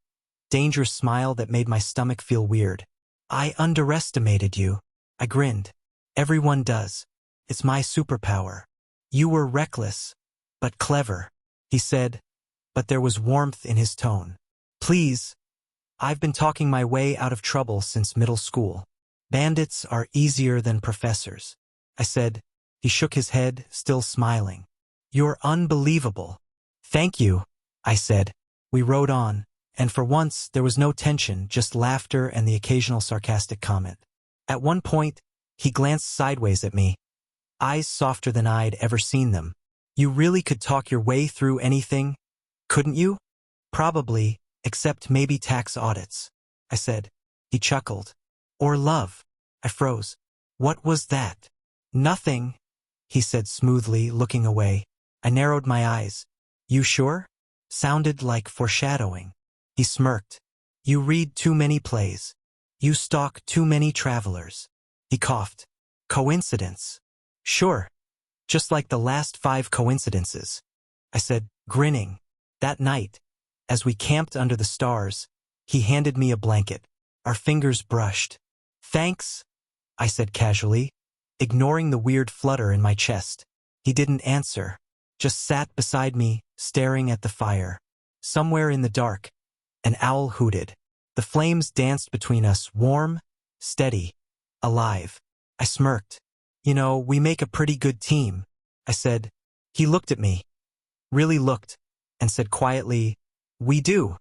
dangerous smile that made my stomach feel weird. I underestimated you. I grinned. Everyone does. It's my superpower. You were reckless, but clever, he said, but there was warmth in his tone. Please, I've been talking my way out of trouble since middle school. Bandits are easier than professors, I said. He shook his head, still smiling. You're unbelievable. Thank you, I said. We rode on, and for once there was no tension, just laughter and the occasional sarcastic comment. At one point, he glanced sideways at me, eyes softer than I'd ever seen them. You really could talk your way through anything, couldn't you? Probably, except maybe tax audits, I said. He chuckled. Or love. I froze. What was that? Nothing, he said smoothly, looking away. I narrowed my eyes. You sure? Sounded like foreshadowing. He smirked. You read too many plays. You stalk too many travelers. He coughed. Coincidence. Sure. Just like the last 5 coincidences, I said, grinning. That night, as we camped under the stars, he handed me a blanket. Our fingers brushed. Thanks, I said casually, ignoring the weird flutter in my chest. He didn't answer, just sat beside me, staring at the fire. Somewhere in the dark, an owl hooted. The flames danced between us, warm, steady, alive. I smirked. You know, we make a pretty good team, I said. He looked at me, really looked, and said quietly, we do.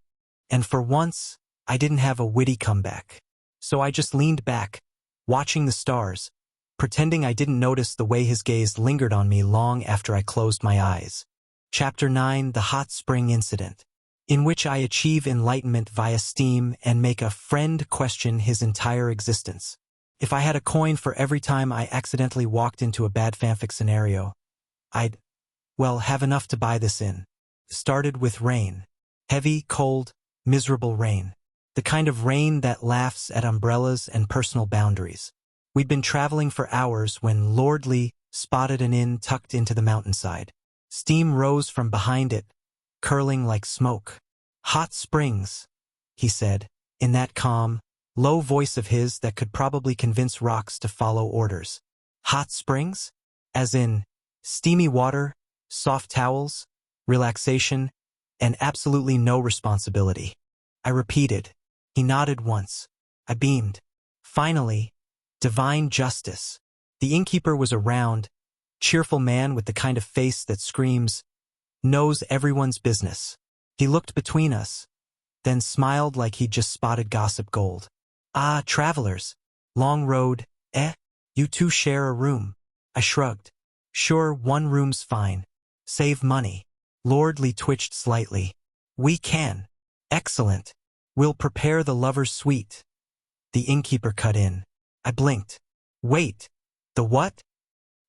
And for once, I didn't have a witty comeback. So I just leaned back, watching the stars, pretending I didn't notice the way his gaze lingered on me long after I closed my eyes. Chapter 9, The Hot Spring Incident, in which I achieve enlightenment via steam and make a friend question his entire existence. If I had a coin for every time I accidentally walked into a bad fanfic scenario, I'd, well, have enough to buy this in. Started with rain. Heavy, cold, miserable rain. The kind of rain that laughs at umbrellas and personal boundaries. We'd been traveling for hours when Lord Lee spotted an inn tucked into the mountainside. Steam rose from behind it, curling like smoke. Hot springs, he said, in that calm, low voice of his that could probably convince rocks to follow orders. Hot springs? As in, steamy water, soft towels, relaxation, and absolutely no responsibility. I repeated. He nodded once. I beamed. Finally, divine justice. The innkeeper was a round, cheerful man with the kind of face that screams, knows everyone's business. He looked between us, then smiled like he'd just spotted gossip gold. Ah, travelers. Long road, eh? You two share a room. I shrugged. Sure, one room's fine. Save money. Lord Lee twitched slightly. We can. Excellent. We'll prepare the lover's suite. The innkeeper cut in. I blinked. Wait. The what?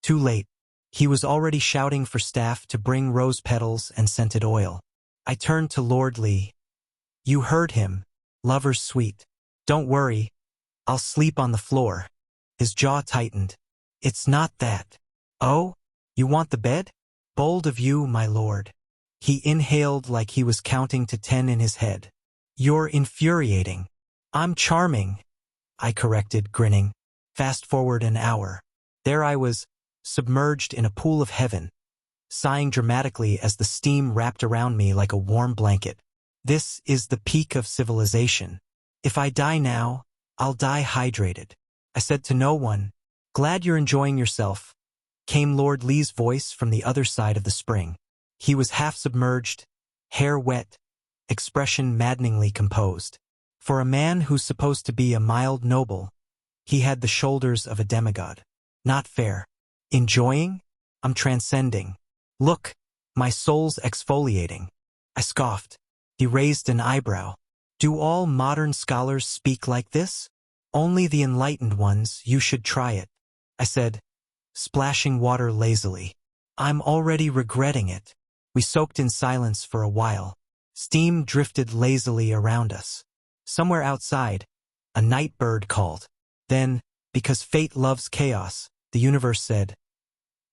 Too late. He was already shouting for staff to bring rose petals and scented oil. I turned to Lord Lee. You heard him. Lover's suite. Don't worry. I'll sleep on the floor. His jaw tightened. It's not that. Oh? You want the bed? Bold of you, my lord. He inhaled like he was counting to 10 in his head. You're infuriating. I'm charming, I corrected, grinning. Fast forward an hour. There I was, submerged in a pool of heaven, sighing dramatically as the steam wrapped around me like a warm blanket. This is the peak of civilization. If I die now, I'll die hydrated. I said to no one. Glad you're enjoying yourself, came Lord Lee's voice from the other side of the spring. He was half submerged, hair wet, expression maddeningly composed. For a man who's supposed to be a mild noble, he had the shoulders of a demigod. Not fair. Enjoying? I'm transcending. Look, my soul's exfoliating. I scoffed. He raised an eyebrow. Do all modern scholars speak like this? Only the enlightened ones. You should try it. I said, splashing water lazily. I'm already regretting it. We soaked in silence for a while. Steam drifted lazily around us. Somewhere outside, a night bird called. Then, because fate loves chaos, the universe said,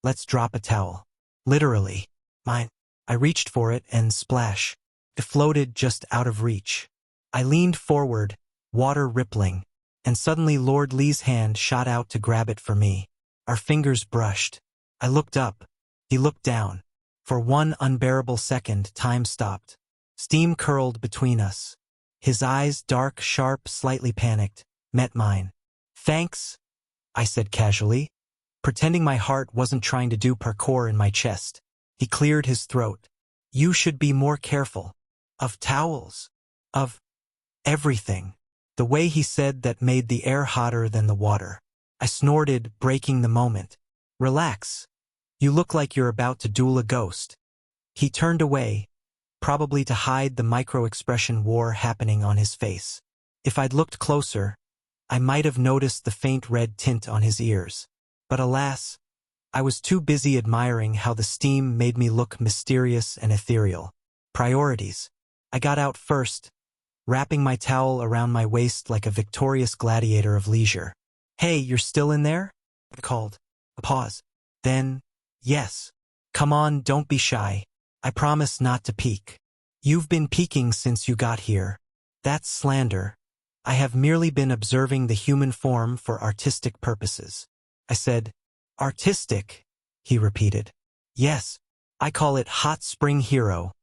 let's drop a towel. Literally. Mine. I reached for it and splash. It floated just out of reach. I leaned forward, water rippling, and suddenly Lord Lee's hand shot out to grab it for me. Our fingers brushed. I looked up. He looked down. For one unbearable second, time stopped. Steam curled between us. His eyes, dark, sharp, slightly panicked, met mine. Thanks, I said casually, pretending my heart wasn't trying to do parkour in my chest. He cleared his throat. You should be more careful. Of towels. Of everything. The way he said that made the air hotter than the water. I snorted, breaking the moment. Relax. You look like you're about to duel a ghost. He turned away, probably to hide the micro-expression war happening on his face. If I'd looked closer, I might have noticed the faint red tint on his ears. But alas, I was too busy admiring how the steam made me look mysterious and ethereal. Priorities. I got out first, wrapping my towel around my waist like a victorious gladiator of leisure. Hey, you're still in there? I called. A pause. Then, yes. Come on, don't be shy. I promise not to peek. You've been peeking since you got here. That's slander. I have merely been observing the human form for artistic purposes. I said, artistic, he repeated. Yes, I call it Hot Spring Hero,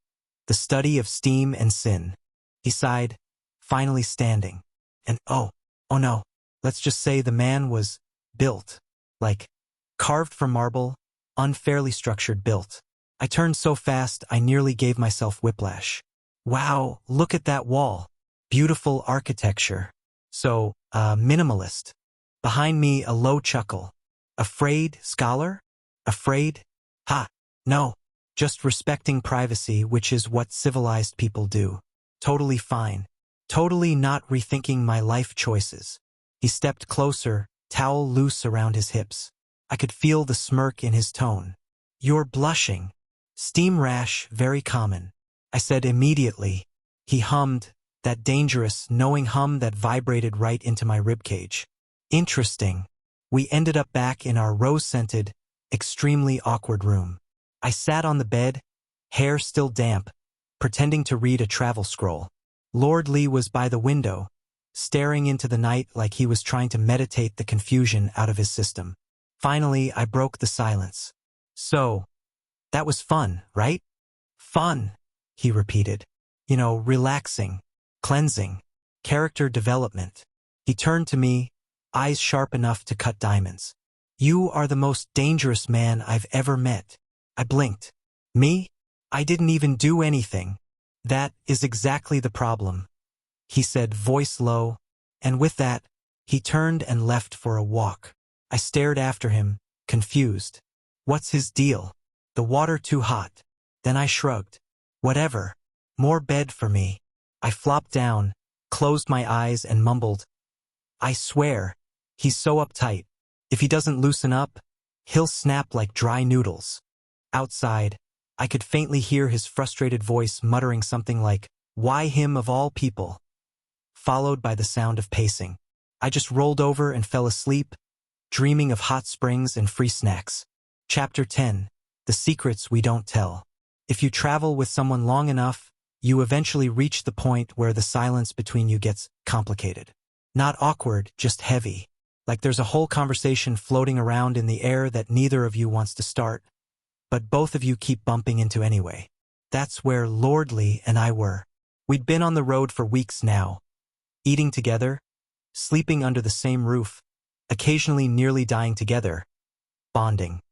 the study of steam and sin. He sighed, finally standing. And oh no, let's just say the man was built, like carved from marble, unfairly structured built. I turned so fast I nearly gave myself whiplash. Wow, look at that wall. Beautiful architecture. So, minimalist. Behind me a low chuckle. Afraid, scholar? Afraid? Ha, no. Just respecting privacy, which is what civilized people do. Totally fine. Totally not rethinking my life choices. He stepped closer, towel loose around his hips. I could feel the smirk in his tone. You're blushing. Steam rash, very common. I said immediately. He hummed, that dangerous, knowing hum that vibrated right into my ribcage. Interesting. We ended up back in our rose-scented, extremely awkward room. I sat on the bed, hair still damp, pretending to read a travel scroll. Lord Lee was by the window, staring into the night like he was trying to meditate the confusion out of his system. Finally, I broke the silence. So, that was fun, right? Fun, he repeated. You know, relaxing, cleansing, character development. He turned to me, eyes sharp enough to cut diamonds. You are the most dangerous man I've ever met. I blinked. Me? I didn't even do anything. That is exactly the problem, he said, voice low, and with that, he turned and left for a walk. I stared after him, confused. What's his deal? The water too hot? Then I shrugged. Whatever. More bed for me. I flopped down, closed my eyes and mumbled, I swear, he's so uptight. If he doesn't loosen up, he'll snap like dry noodles. Outside, I could faintly hear his frustrated voice muttering something like, why him of all people? Followed by the sound of pacing. I just rolled over and fell asleep, dreaming of hot springs and free snacks. Chapter 10. The Secrets We Don't Tell. If you travel with someone long enough, you eventually reach the point where the silence between you gets complicated. Not awkward, just heavy. Like there's a whole conversation floating around in the air that neither of you wants to start, but both of you keep bumping into anyway. That's where Lordly and I were. We'd been on the road for weeks now, eating together, sleeping under the same roof, occasionally nearly dying together, bonding,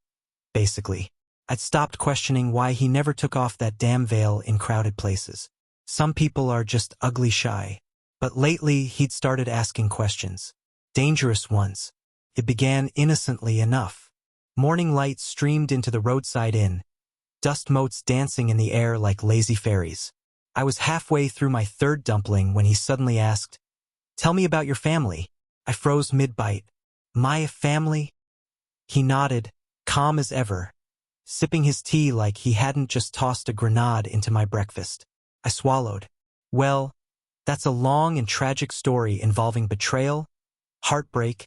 basically. I'd stopped questioning why he never took off that damn veil in crowded places. Some people are just ugly shy. But lately, he'd started asking questions. Dangerous ones. It began innocently enough. Morning light streamed into the roadside inn, dust motes dancing in the air like lazy fairies. I was halfway through my third dumpling when he suddenly asked, tell me about your family. I froze mid-bite. My family? He nodded, calm as ever, sipping his tea like he hadn't just tossed a grenade into my breakfast. I swallowed. Well, that's a long and tragic story involving betrayal, heartbreak,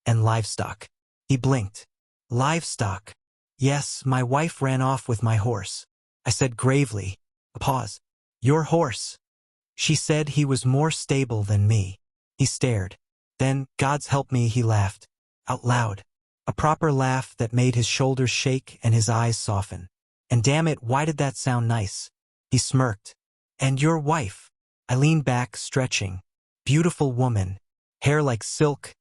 and livestock. He blinked. Livestock. Yes, my wife ran off with my horse. I said gravely. A pause. Your horse. She said he was more stable than me. He stared. Then, God's help me, he laughed. Out loud. A proper laugh that made his shoulders shake and his eyes soften. And damn it, why did that sound nice? He smirked. And your wife? I leaned back, stretching. Beautiful woman. Hair like silk,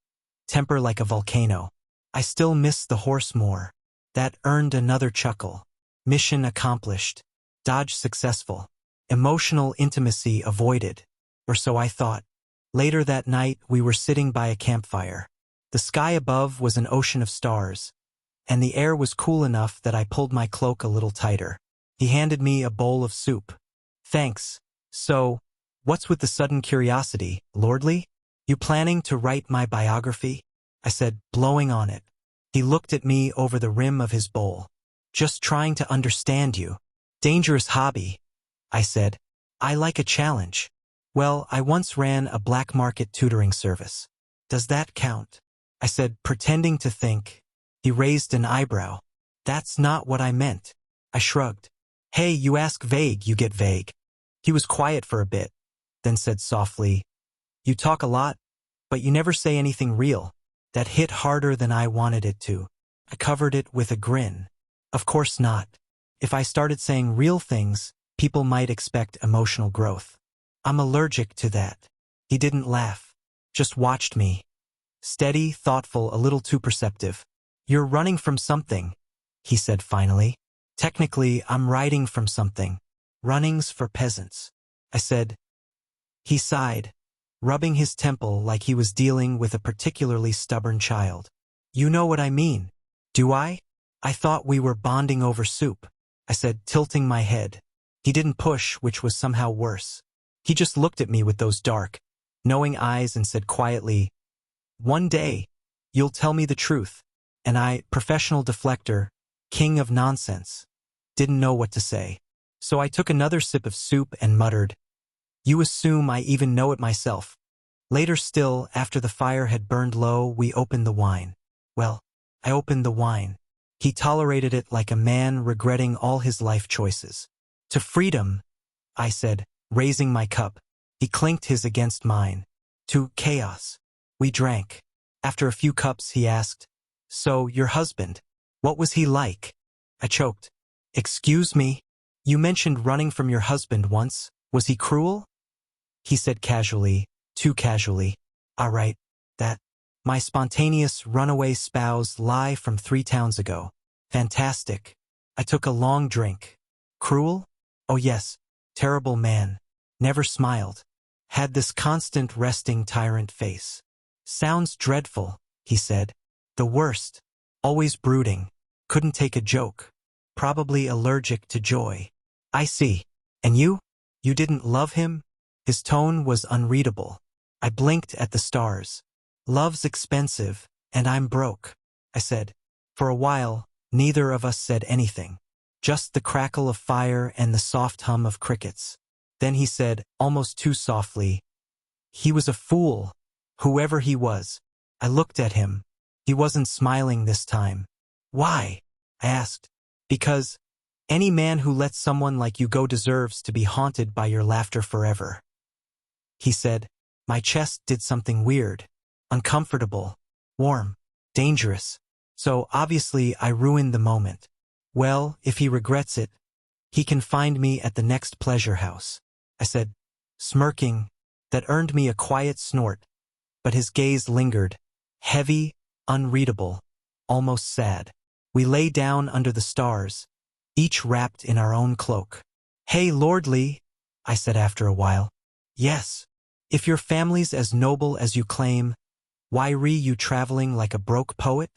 temper like a volcano. I still miss the horse more. That earned another chuckle. Mission accomplished. Dodge successful. Emotional intimacy avoided. Or so I thought. Later that night, we were sitting by a campfire. The sky above was an ocean of stars, and the air was cool enough that I pulled my cloak a little tighter. He handed me a bowl of soup. Thanks. So, what's with the sudden curiosity, Lordly? You planning to write my biography? I said, blowing on it. He looked at me over the rim of his bowl. Just trying to understand you. Dangerous hobby, I said. I like a challenge. Well, I once ran a black market tutoring service. Does that count? I said, pretending to think. He raised an eyebrow. That's not what I meant. I shrugged. Hey, you ask vague, you get vague. He was quiet for a bit, then said softly, you talk a lot, but you never say anything real. That hit harder than I wanted it to. I covered it with a grin. Of course not. If I started saying real things, people might expect emotional growth. I'm allergic to that. He didn't laugh, just watched me. Steady, thoughtful, a little too perceptive. You're running from something, he said finally. Technically, I'm riding from something. Running's for peasants. I said. He sighed, rubbing his temple like he was dealing with a particularly stubborn child. You know what I mean, do I? I thought we were bonding over soup, I said, tilting my head. He didn't push, which was somehow worse. He just looked at me with those dark, knowing eyes and said quietly, one day, you'll tell me the truth. And I, professional deflector, king of nonsense, didn't know what to say. So I took another sip of soup and muttered, you assume I even know it myself. Later still, after the fire had burned low, we opened the wine. Well, I opened the wine. He tolerated it like a man regretting all his life choices. To freedom, I said, raising my cup. He clinked his against mine. To chaos. We drank. After a few cups, he asked, so, your husband, what was he like? I choked. Excuse me? You mentioned running from your husband once. Was he cruel? He said casually, too casually. All right, that. My spontaneous runaway spouse lie from 3 towns ago. Fantastic. I took a long drink. Cruel? Oh yes, terrible man. Never smiled. Had this constant resting tyrant face. Sounds dreadful, he said. The worst. Always brooding. Couldn't take a joke. Probably allergic to joy. I see. And you? You didn't love him? His tone was unreadable. I blinked at the stars. Love's expensive, and I'm broke, I said. For a while, neither of us said anything. Just the crackle of fire and the soft hum of crickets. Then he said, almost too softly, he was a fool, whoever he was. I looked at him. He wasn't smiling this time. Why? I asked. Because any man who lets someone like you go deserves to be haunted by your laughter forever. He said. My chest did something weird. Uncomfortable. Warm. Dangerous. So obviously I ruined the moment. Well, if he regrets it, he can find me at the next pleasure house, I said, smirking. That earned me a quiet snort, but his gaze lingered, heavy, unreadable, almost sad. We lay down under the stars, each wrapped in our own cloak. Hey, lordly, I said after a while. Yes. If your family's as noble as you claim, why re you traveling like a broke poet?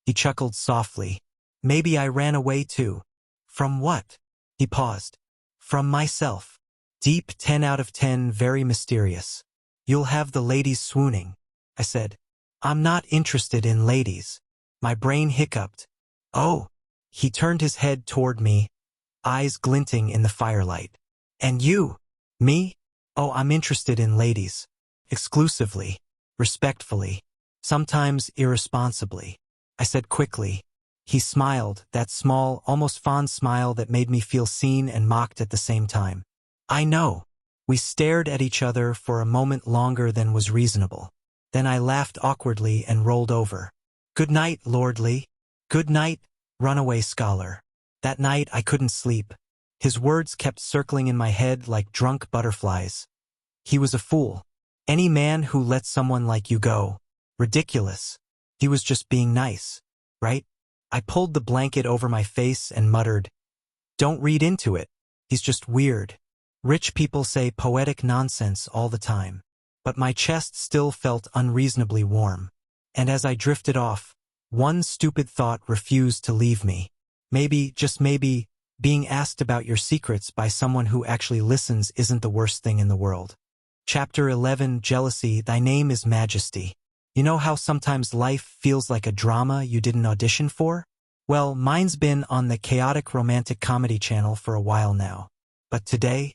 He chuckled softly. Maybe I ran away too. From what? He paused. From myself. Deep 10 out of 10, very mysterious. You'll have the ladies swooning, I said. I'm not interested in ladies. My brain hiccuped. Oh. He turned his head toward me, eyes glinting in the firelight. And you? Me? Oh, I'm interested in ladies. Exclusively. Respectfully. Sometimes irresponsibly. I said quickly. He smiled, that small, almost fond smile that made me feel seen and mocked at the same time. I know. We stared at each other for a moment longer than was reasonable. Then I laughed awkwardly and rolled over. Good night, lordly. Good night, runaway scholar. That night I couldn't sleep. His words kept circling in my head like drunk butterflies. He was a fool. Any man who lets someone like you go. Ridiculous. He was just being nice, right? I pulled the blanket over my face and muttered, don't read into it. He's just weird. Rich people say poetic nonsense all the time. But my chest still felt unreasonably warm. And as I drifted off, one stupid thought refused to leave me. Maybe, just maybe, being asked about your secrets by someone who actually listens isn't the worst thing in the world. Chapter 11, Jealousy, Thy Name is Majesty. You know how sometimes life feels like a drama you didn't audition for? Well, mine's been on the chaotic romantic comedy channel for a while now. But today,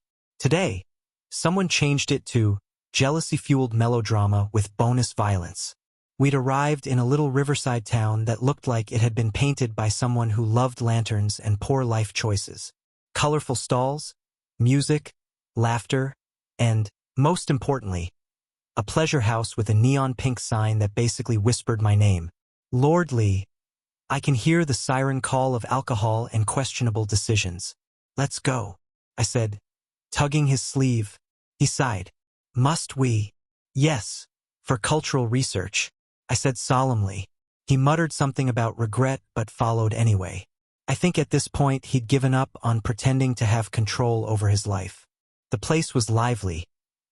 someone changed it to jealousy-fueled melodrama with bonus violence. We'd arrived in a little riverside town that looked like it had been painted by someone who loved lanterns and poor life choices. Colorful stalls, music, laughter, and, most importantly, a pleasure house with a neon pink sign that basically whispered my name. Lordly. I can hear the siren call of alcohol and questionable decisions. Let's go, I said, tugging his sleeve. He sighed. Must we? Yes, for cultural research, I said solemnly. He muttered something about regret but followed anyway. I think at this point he'd given up on pretending to have control over his life. The place was lively,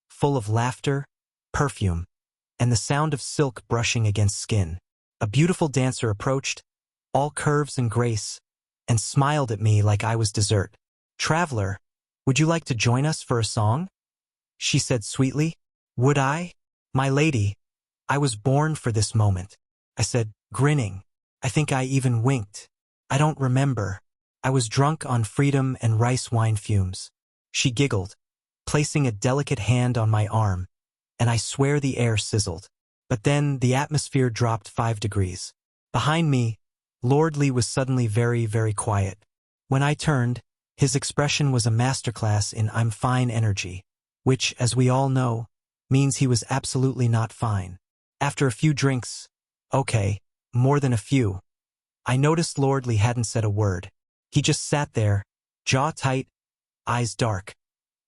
full of laughter, perfume, and the sound of silk brushing against skin. A beautiful dancer approached, all curves and grace, and smiled at me like I was dessert. Traveler, would you like to join us for a song? She said sweetly. Would I? My lady, I was born for this moment, I said, grinning. I think I even winked. I don't remember. I was drunk on freedom and rice wine fumes. She giggled, placing a delicate hand on my arm, and I swear the air sizzled. But then the atmosphere dropped 5 degrees. Behind me, Lordly was suddenly very, very quiet. When I turned, his expression was a masterclass in I'm fine energy, which, as we all know, means he was absolutely not fine. After a few drinks, okay, more than a few, I noticed Lordly hadn't said a word. He just sat there, jaw tight, eyes dark,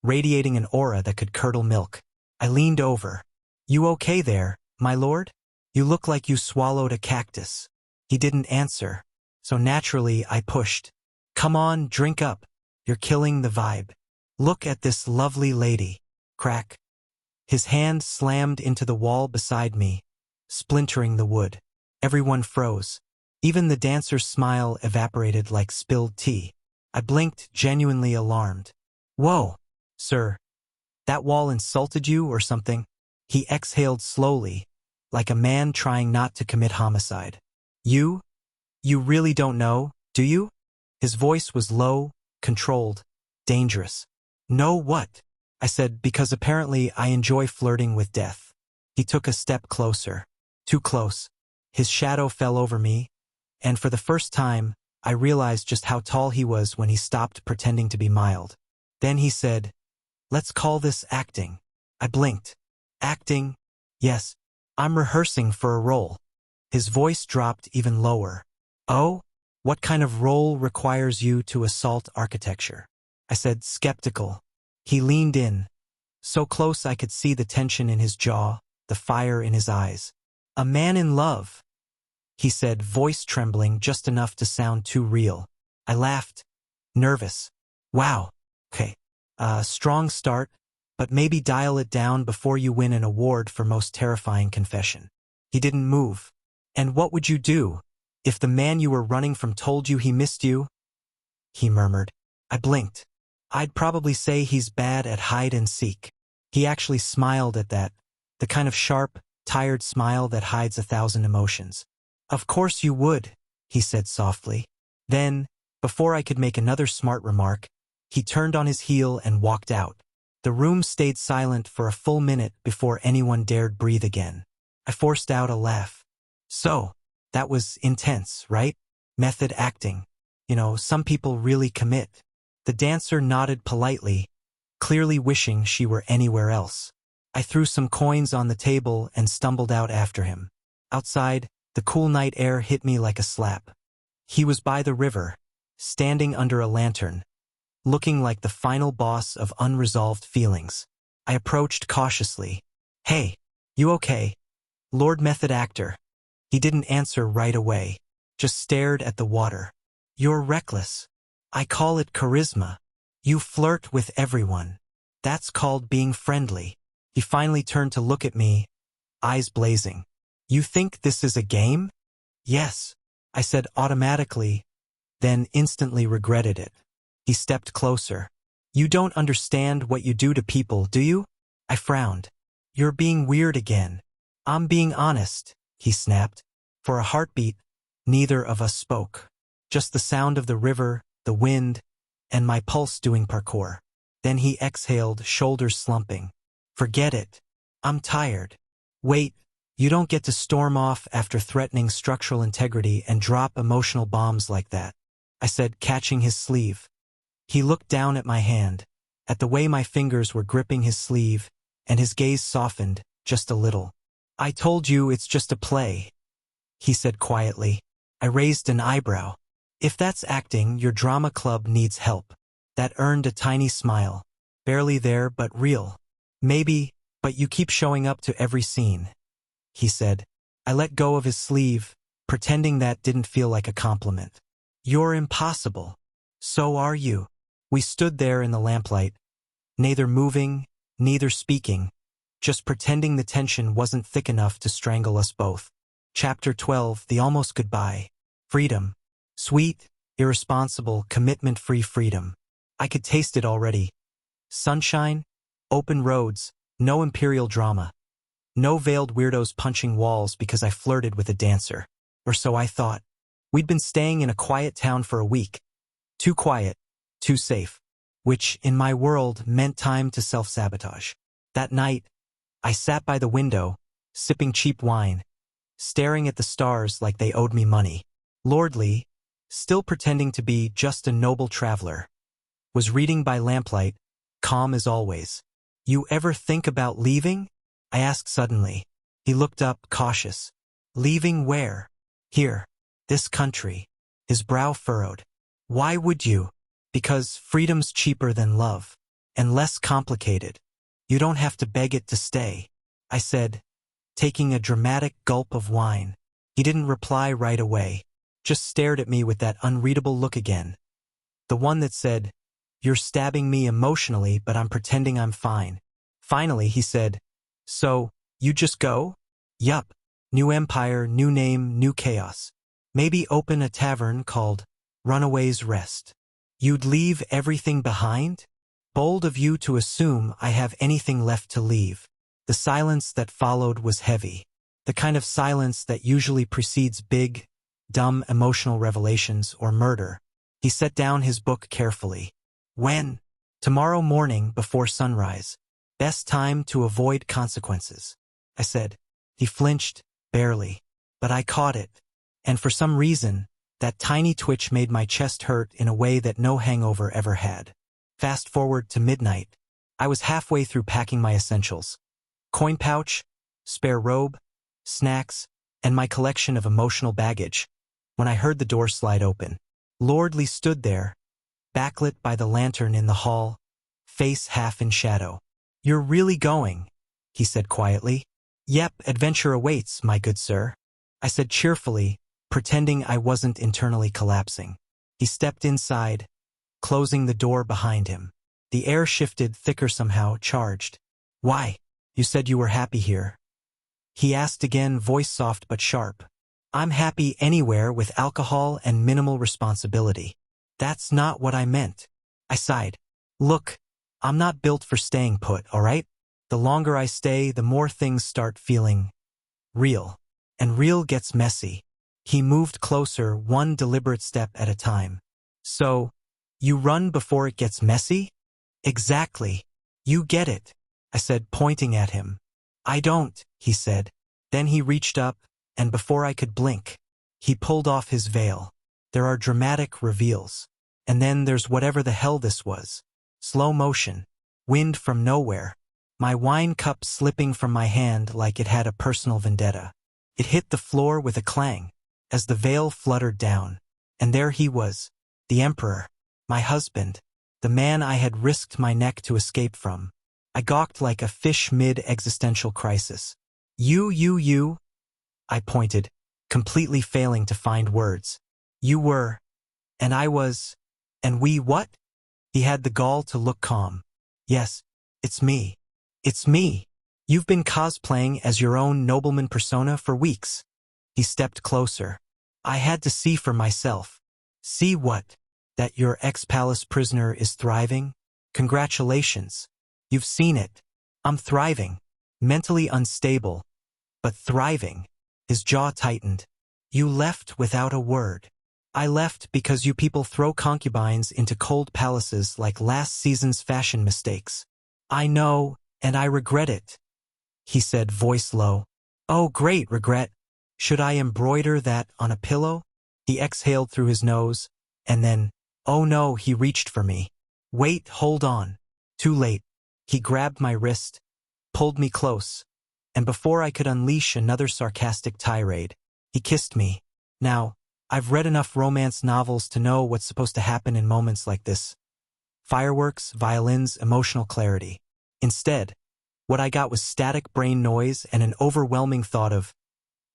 radiating an aura that could curdle milk. I leaned over. You okay there, my lord? You look like you swallowed a cactus. He didn't answer, so naturally I pushed. Come on, drink up. You're killing the vibe. Look at this lovely lady. Crack. His hand slammed into the wall beside me, splintering the wood. Everyone froze. Even the dancer's smile evaporated like spilled tea. I blinked, genuinely alarmed. Whoa, sir. That wall insulted you or something? He exhaled slowly, like a man trying not to commit homicide. You really don't know, do you? His voice was low, controlled, dangerous. Know what? I said, because apparently I enjoy flirting with death. He took a step closer. Too close. His shadow fell over me, and for the first time, I realized just how tall he was when he stopped pretending to be mild. Then he said, "Let's call this acting." I blinked. Acting? Yes. I'm rehearsing for a role. His voice dropped even lower. Oh? What kind of role requires you to assault architecture? I said, skeptical. He leaned in, so close I could see the tension in his jaw, the fire in his eyes. A man in love, he said, voice trembling just enough to sound too real. I laughed, nervous. Wow. Okay. Strong start, but maybe dial it down before you win an award for most terrifying confession. He didn't move. And what would you do if the man you were running from told you he missed you? He murmured. I blinked. I'd probably say he's bad at hide and seek. He actually smiled at that, the kind of sharp, tired smile that hides 1,000 emotions. Of course you would, he said softly. Then, before I could make another smart remark, he turned on his heel and walked out. The room stayed silent for a full minute before anyone dared breathe again. I forced out a laugh. So, that was intense, right? Method acting. You know, some people really commit. The dancer nodded politely, clearly wishing she were anywhere else. I threw some coins on the table and stumbled out after him. Outside, the cool night air hit me like a slap. He was by the river, standing under a lantern, looking like the final boss of unresolved feelings. I approached cautiously. Hey, you okay? Lord Method Actor. He didn't answer right away, just stared at the water. You're reckless. I call it charisma. You flirt with everyone. That's called being friendly. He finally turned to look at me, eyes blazing. You think this is a game? Yes, I said automatically, then instantly regretted it. He stepped closer. You don't understand what you do to people, do you? I frowned. You're being weird again. I'm being honest, he snapped. For a heartbeat, neither of us spoke. Just the sound of the river, the wind, and my pulse doing parkour. Then he exhaled, shoulders slumping. Forget it. I'm tired. Wait, you don't get to storm off after threatening structural integrity and drop emotional bombs like that, I said, catching his sleeve. He looked down at my hand, at the way my fingers were gripping his sleeve, and his gaze softened, just a little. I told you it's just a play, he said quietly. I raised an eyebrow. If that's acting, your drama club needs help. That earned a tiny smile. Barely there, but real. Maybe, but you keep showing up to every scene, he said. I let go of his sleeve, pretending that didn't feel like a compliment. You're impossible. So are you. We stood there in the lamplight, neither moving, neither speaking, just pretending the tension wasn't thick enough to strangle us both. Chapter 12, The Almost Goodbye. Freedom. Sweet, irresponsible, commitment-free freedom. I could taste it already. Sunshine, open roads, no imperial drama. No veiled weirdos punching walls because I flirted with a dancer. Or so I thought. We'd been staying in a quiet town for a week. Too quiet, too safe. Which, in my world, meant time to self-sabotage. That night, I sat by the window, sipping cheap wine, staring at the stars like they owed me money. Lordly, still pretending to be just a noble traveler, was reading by lamplight, calm as always. You ever think about leaving? I asked suddenly. He looked up, cautious. Leaving where? Here. This country. His brow furrowed. Why would you? Because freedom's cheaper than love. And less complicated. You don't have to beg it to stay, I said, taking a dramatic gulp of wine. He didn't reply right away, just stared at me with that unreadable look again. The one that said, You're stabbing me emotionally, but I'm pretending I'm fine. Finally, he said, so, you just go? Yup. New empire, new name, new chaos. Maybe open a tavern called Runaway's Rest. You'd leave everything behind? Bold of you to assume I have anything left to leave. The silence that followed was heavy. The kind of silence that usually precedes big, dumb emotional revelations or murder. He set down his book carefully. When? Tomorrow morning before sunrise. Best time to avoid consequences, I said. He flinched, barely. But I caught it. And for some reason, that tiny twitch made my chest hurt in a way that no hangover ever had. Fast forward to midnight. I was halfway through packing my essentials. Coin pouch, spare robe, snacks, and my collection of emotional baggage, when I heard the door slide open. Lordly stood there, backlit by the lantern in the hall, face half in shadow. You're really going, he said quietly. Yep, adventure awaits, my good sir, I said cheerfully, pretending I wasn't internally collapsing. He stepped inside, closing the door behind him. The air shifted thicker somehow, charged. Why? You said you were happy here. He asked again, voice soft but sharp. I'm happy anywhere with alcohol and minimal responsibility. That's not what I meant. I sighed. Look, I'm not built for staying put, all right? The longer I stay, the more things start feeling real. And real gets messy. He moved closer, one deliberate step at a time. So, you run before it gets messy? Exactly. You get it, I said, pointing at him. I don't, he said. Then he reached up, and before I could blink, he pulled off his veil. There are dramatic reveals. And then there's whatever the hell this was. Slow motion. Wind from nowhere. My wine cup slipping from my hand like it had a personal vendetta. It hit the floor with a clang, as the veil fluttered down. And there he was, the Emperor, my husband, the man I had risked my neck to escape from. I gawked like a fish mid-existential crisis. You, I pointed, completely failing to find words. You were, and I was, and we what? He had the gall to look calm. Yes, it's me. It's me. You've been cosplaying as your own nobleman persona for weeks. He stepped closer. I had to see for myself. See what? That your ex-palace prisoner is thriving? Congratulations. You've seen it. I'm thriving. Mentally unstable, but thriving. His jaw tightened. You left without a word. I left because you people throw concubines into cold palaces like last season's fashion mistakes. I know, and I regret it, he said, voice low. Oh, great regret. Should I embroider that on a pillow? He exhaled through his nose, and then, oh no, he reached for me. Wait, hold on. Too late. He grabbed my wrist, pulled me close, and before I could unleash another sarcastic tirade, he kissed me. Now, I've read enough romance novels to know what's supposed to happen in moments like this. Fireworks, violins, emotional clarity. Instead, what I got was static brain noise and an overwhelming thought of,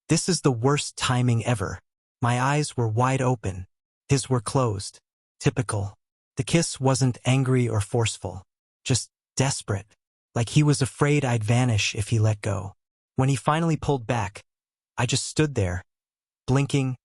this is the worst timing ever. My eyes were wide open. His were closed. Typical. The kiss wasn't angry or forceful. Just desperate. Like he was afraid I'd vanish if he let go. When he finally pulled back, I just stood there, blinking,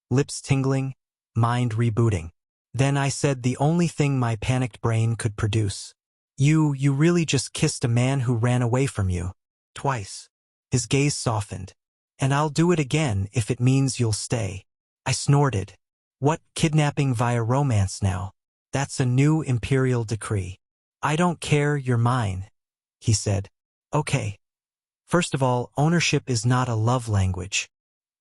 lips tingling, mind rebooting. Then I said the only thing my panicked brain could produce. You really just kissed a man who ran away from you. Twice. His gaze softened. And I'll do it again if it means you'll stay. I snorted. What, kidnapping via romance now? That's a new imperial decree. I don't care, you're mine, he said. Okay. First of all, ownership is not a love language.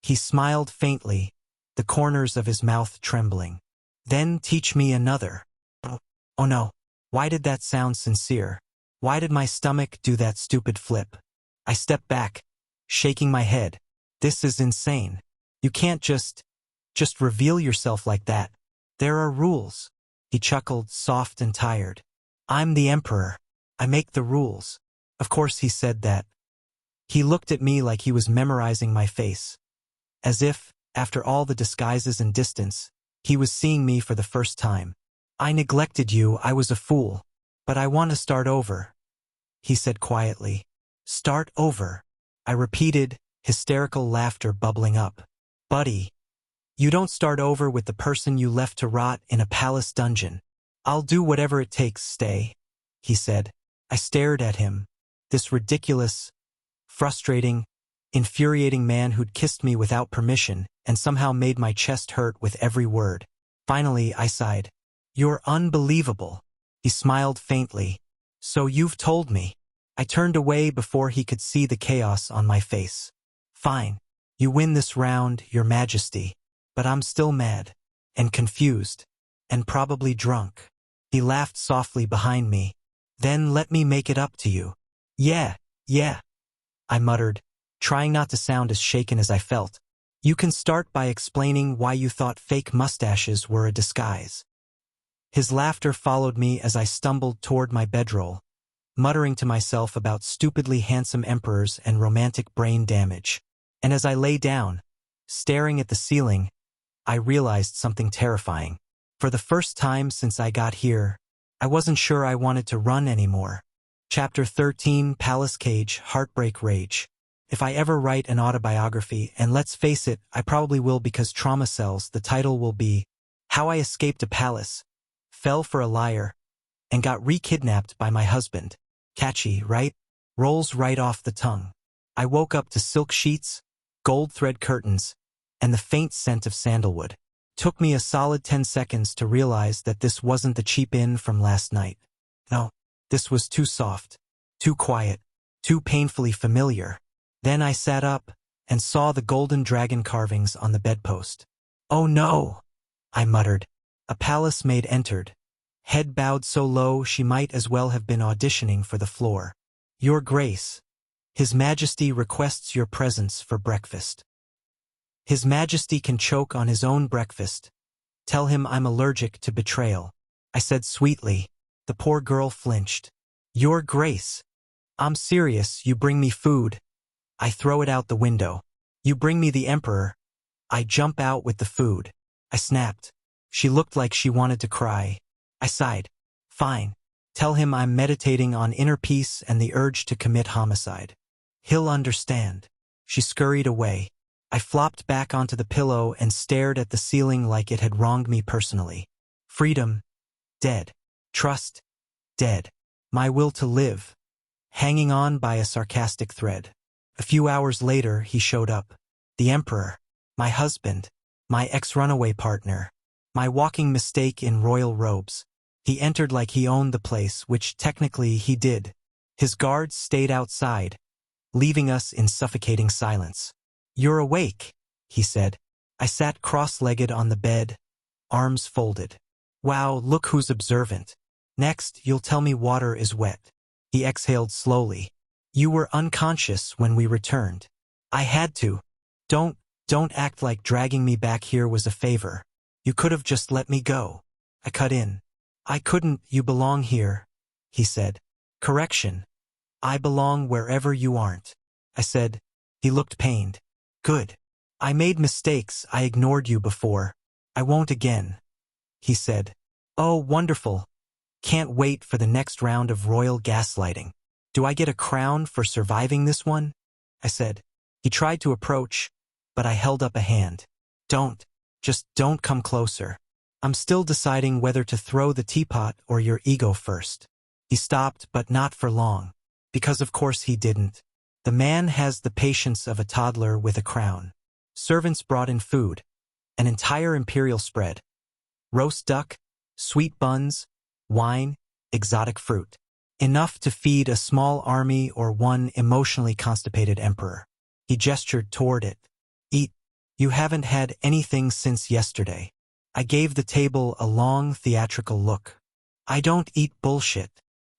He smiled faintly, the corners of his mouth trembling. Then teach me another. Oh no. Why did that sound sincere? Why did my stomach do that stupid flip? I stepped back, shaking my head. This is insane. You can't just reveal yourself like that. There are rules. He chuckled, soft and tired. I'm the emperor. I make the rules. Of course he said that. He looked at me like he was memorizing my face. As if, after all the disguises and distance, he was seeing me for the first time. I neglected you, I was a fool. But I want to start over, he said quietly. Start over, I repeated, hysterical laughter bubbling up. Buddy, you don't start over with the person you left to rot in a palace dungeon. I'll do whatever it takes, stay, he said. I stared at him, this ridiculous, frustrating, infuriating man who'd kissed me without permission and somehow made my chest hurt with every word. Finally, I sighed. You're unbelievable. He smiled faintly. So you've told me. I turned away before he could see the chaos on my face. Fine. You win this round, Your Majesty. But I'm still mad. And confused. And probably drunk. He laughed softly behind me. Then let me make it up to you. Yeah, I muttered, trying not to sound as shaken as I felt. You can start by explaining why you thought fake mustaches were a disguise. His laughter followed me as I stumbled toward my bedroll, muttering to myself about stupidly handsome emperors and romantic brain damage. And as I lay down, staring at the ceiling, I realized something terrifying. For the first time since I got here, I wasn't sure I wanted to run anymore. Chapter 13, Palace Cage, Heartbreak Rage. If I ever write an autobiography, and let's face it, I probably will because trauma sells, the title will be How I Escaped a Palace, Fell for a Liar, and Got Re-Kidnapped by My Husband. Catchy, right? Rolls right off the tongue. I woke up to silk sheets, gold thread curtains, and the faint scent of sandalwood. Took me a solid 10 seconds to realize that this wasn't the cheap inn from last night. No, this was too soft, too quiet, too painfully familiar. Then I sat up and saw the golden dragon carvings on the bedpost. Oh no, I muttered. A palace maid entered, head bowed so low she might as well have been auditioning for the floor. Your Grace, His Majesty requests your presence for breakfast. His Majesty can choke on his own breakfast. Tell him I'm allergic to betrayal, I said sweetly. The poor girl flinched. Your Grace, I'm serious, you bring me food. I throw it out the window. You bring me the Emperor. I jump out with the food. I snapped. She looked like she wanted to cry. I sighed. Fine. Tell him I'm meditating on inner peace and the urge to commit homicide. He'll understand. She scurried away. I flopped back onto the pillow and stared at the ceiling like it had wronged me personally. Freedom, dead. Trust, dead. My will to live, hanging on by a sarcastic thread. A few hours later, he showed up. The Emperor, my husband, my ex-runaway partner, my walking mistake in royal robes. He entered like he owned the place, which technically he did. His guards stayed outside, leaving us in suffocating silence. You're awake, he said. I sat cross-legged on the bed, arms folded. Wow, look who's observant. Next, you'll tell me water is wet. He exhaled slowly. You were unconscious when we returned. I had to. Don't act like dragging me back here was a favor. You could have just let me go. I cut in. I couldn't, you belong here, he said. Correction. I belong wherever you aren't, I said. He looked pained. Good. I made mistakes, I ignored you before. I won't again, he said. Oh, wonderful. Can't wait for the next round of royal gaslighting. Do I get a crown for surviving this one? I said. He tried to approach, but I held up a hand. Just don't come closer. I'm still deciding whether to throw the teapot or your ego first. He stopped, but not for long. Because of course he didn't. The man has the patience of a toddler with a crown. Servants brought in food. An entire imperial spread. Roast duck, sweet buns, wine, exotic fruit. Enough to feed a small army or one emotionally constipated emperor. He gestured toward it. Eat. You haven't had anything since yesterday. I gave the table a long theatrical look. I don't eat bullshit.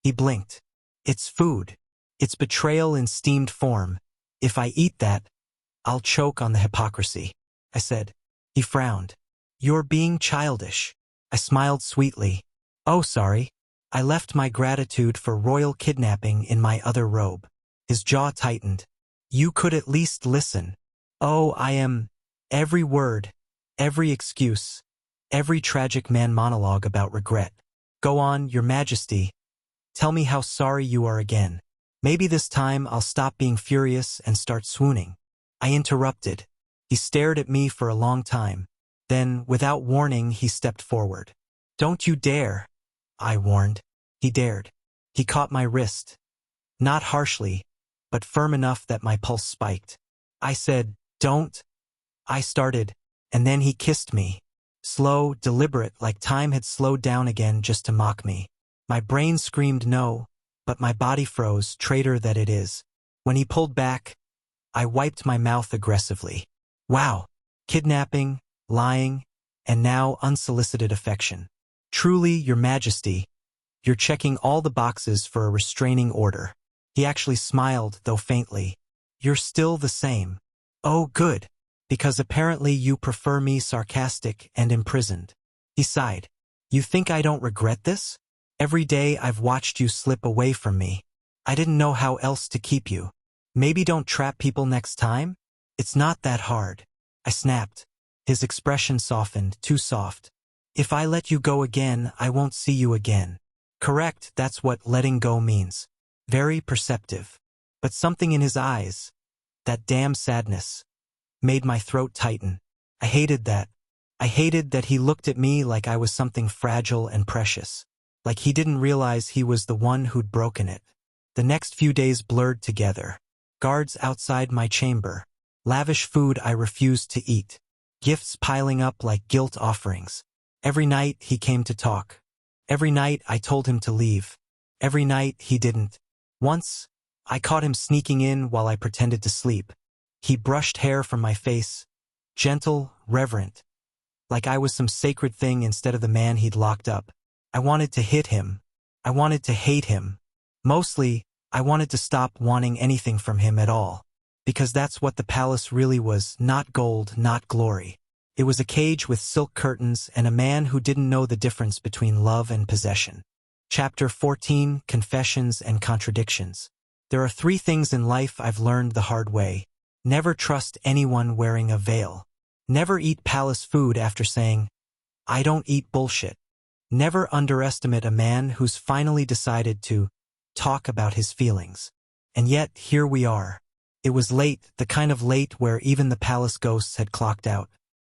He blinked. It's food. It's betrayal in steamed form. If I eat that, I'll choke on the hypocrisy, I said. He frowned. You're being childish. I smiled sweetly. Oh, sorry. I left my gratitude for royal kidnapping in my other robe. His jaw tightened. You could at least listen. Oh, I am. Every word, every excuse, Every tragic man monologue about regret. Go on, Your Majesty. Tell me how sorry you are again. Maybe this time I'll stop being furious and start swooning. I interrupted. He stared at me for a long time. Then, without warning, he stepped forward. Don't you dare, I warned. He dared. He caught my wrist. Not harshly, but firm enough that my pulse spiked. I said, don't. I started, and then he kissed me. Slow, deliberate, like time had slowed down again just to mock me. My brain screamed no, but my body froze, traitor that it is. When he pulled back, I wiped my mouth aggressively. Wow. Kidnapping, lying, and now unsolicited affection. Truly, Your Majesty, you're checking all the boxes for a restraining order. He actually smiled, though faintly. You're still the same. Oh, good. Because apparently you prefer me sarcastic and imprisoned. He sighed. You think I don't regret this? Every day I've watched you slip away from me. I didn't know how else to keep you. Maybe don't trap people next time? It's not that hard. I snapped. His expression softened, too soft. If I let you go again, I won't see you again. Correct, that's what letting go means. Very perceptive. But something in his eyes, that damn sadness, made my throat tighten. I hated that. I hated that he looked at me like I was something fragile and precious. Like he didn't realize he was the one who'd broken it. The next few days blurred together. Guards outside my chamber. Lavish food I refused to eat. Gifts piling up like guilt offerings. Every night he came to talk. Every night I told him to leave. Every night he didn't. Once, I caught him sneaking in while I pretended to sleep. He brushed hair from my face. Gentle, reverent. Like I was some sacred thing instead of the man he'd locked up. I wanted to hit him. I wanted to hate him. Mostly, I wanted to stop wanting anything from him at all. Because that's what the palace really was, not gold, not glory. It was a cage with silk curtains and a man who didn't know the difference between love and possession. Chapter 14, Confessions and Contradictions. There are 3 things in life I've learned the hard way. Never trust anyone wearing a veil. Never eat palace food after saying, I don't eat bullshit. Never underestimate a man who's finally decided to talk about his feelings. And yet, here we are. It was late, the kind of late where even the palace ghosts had clocked out.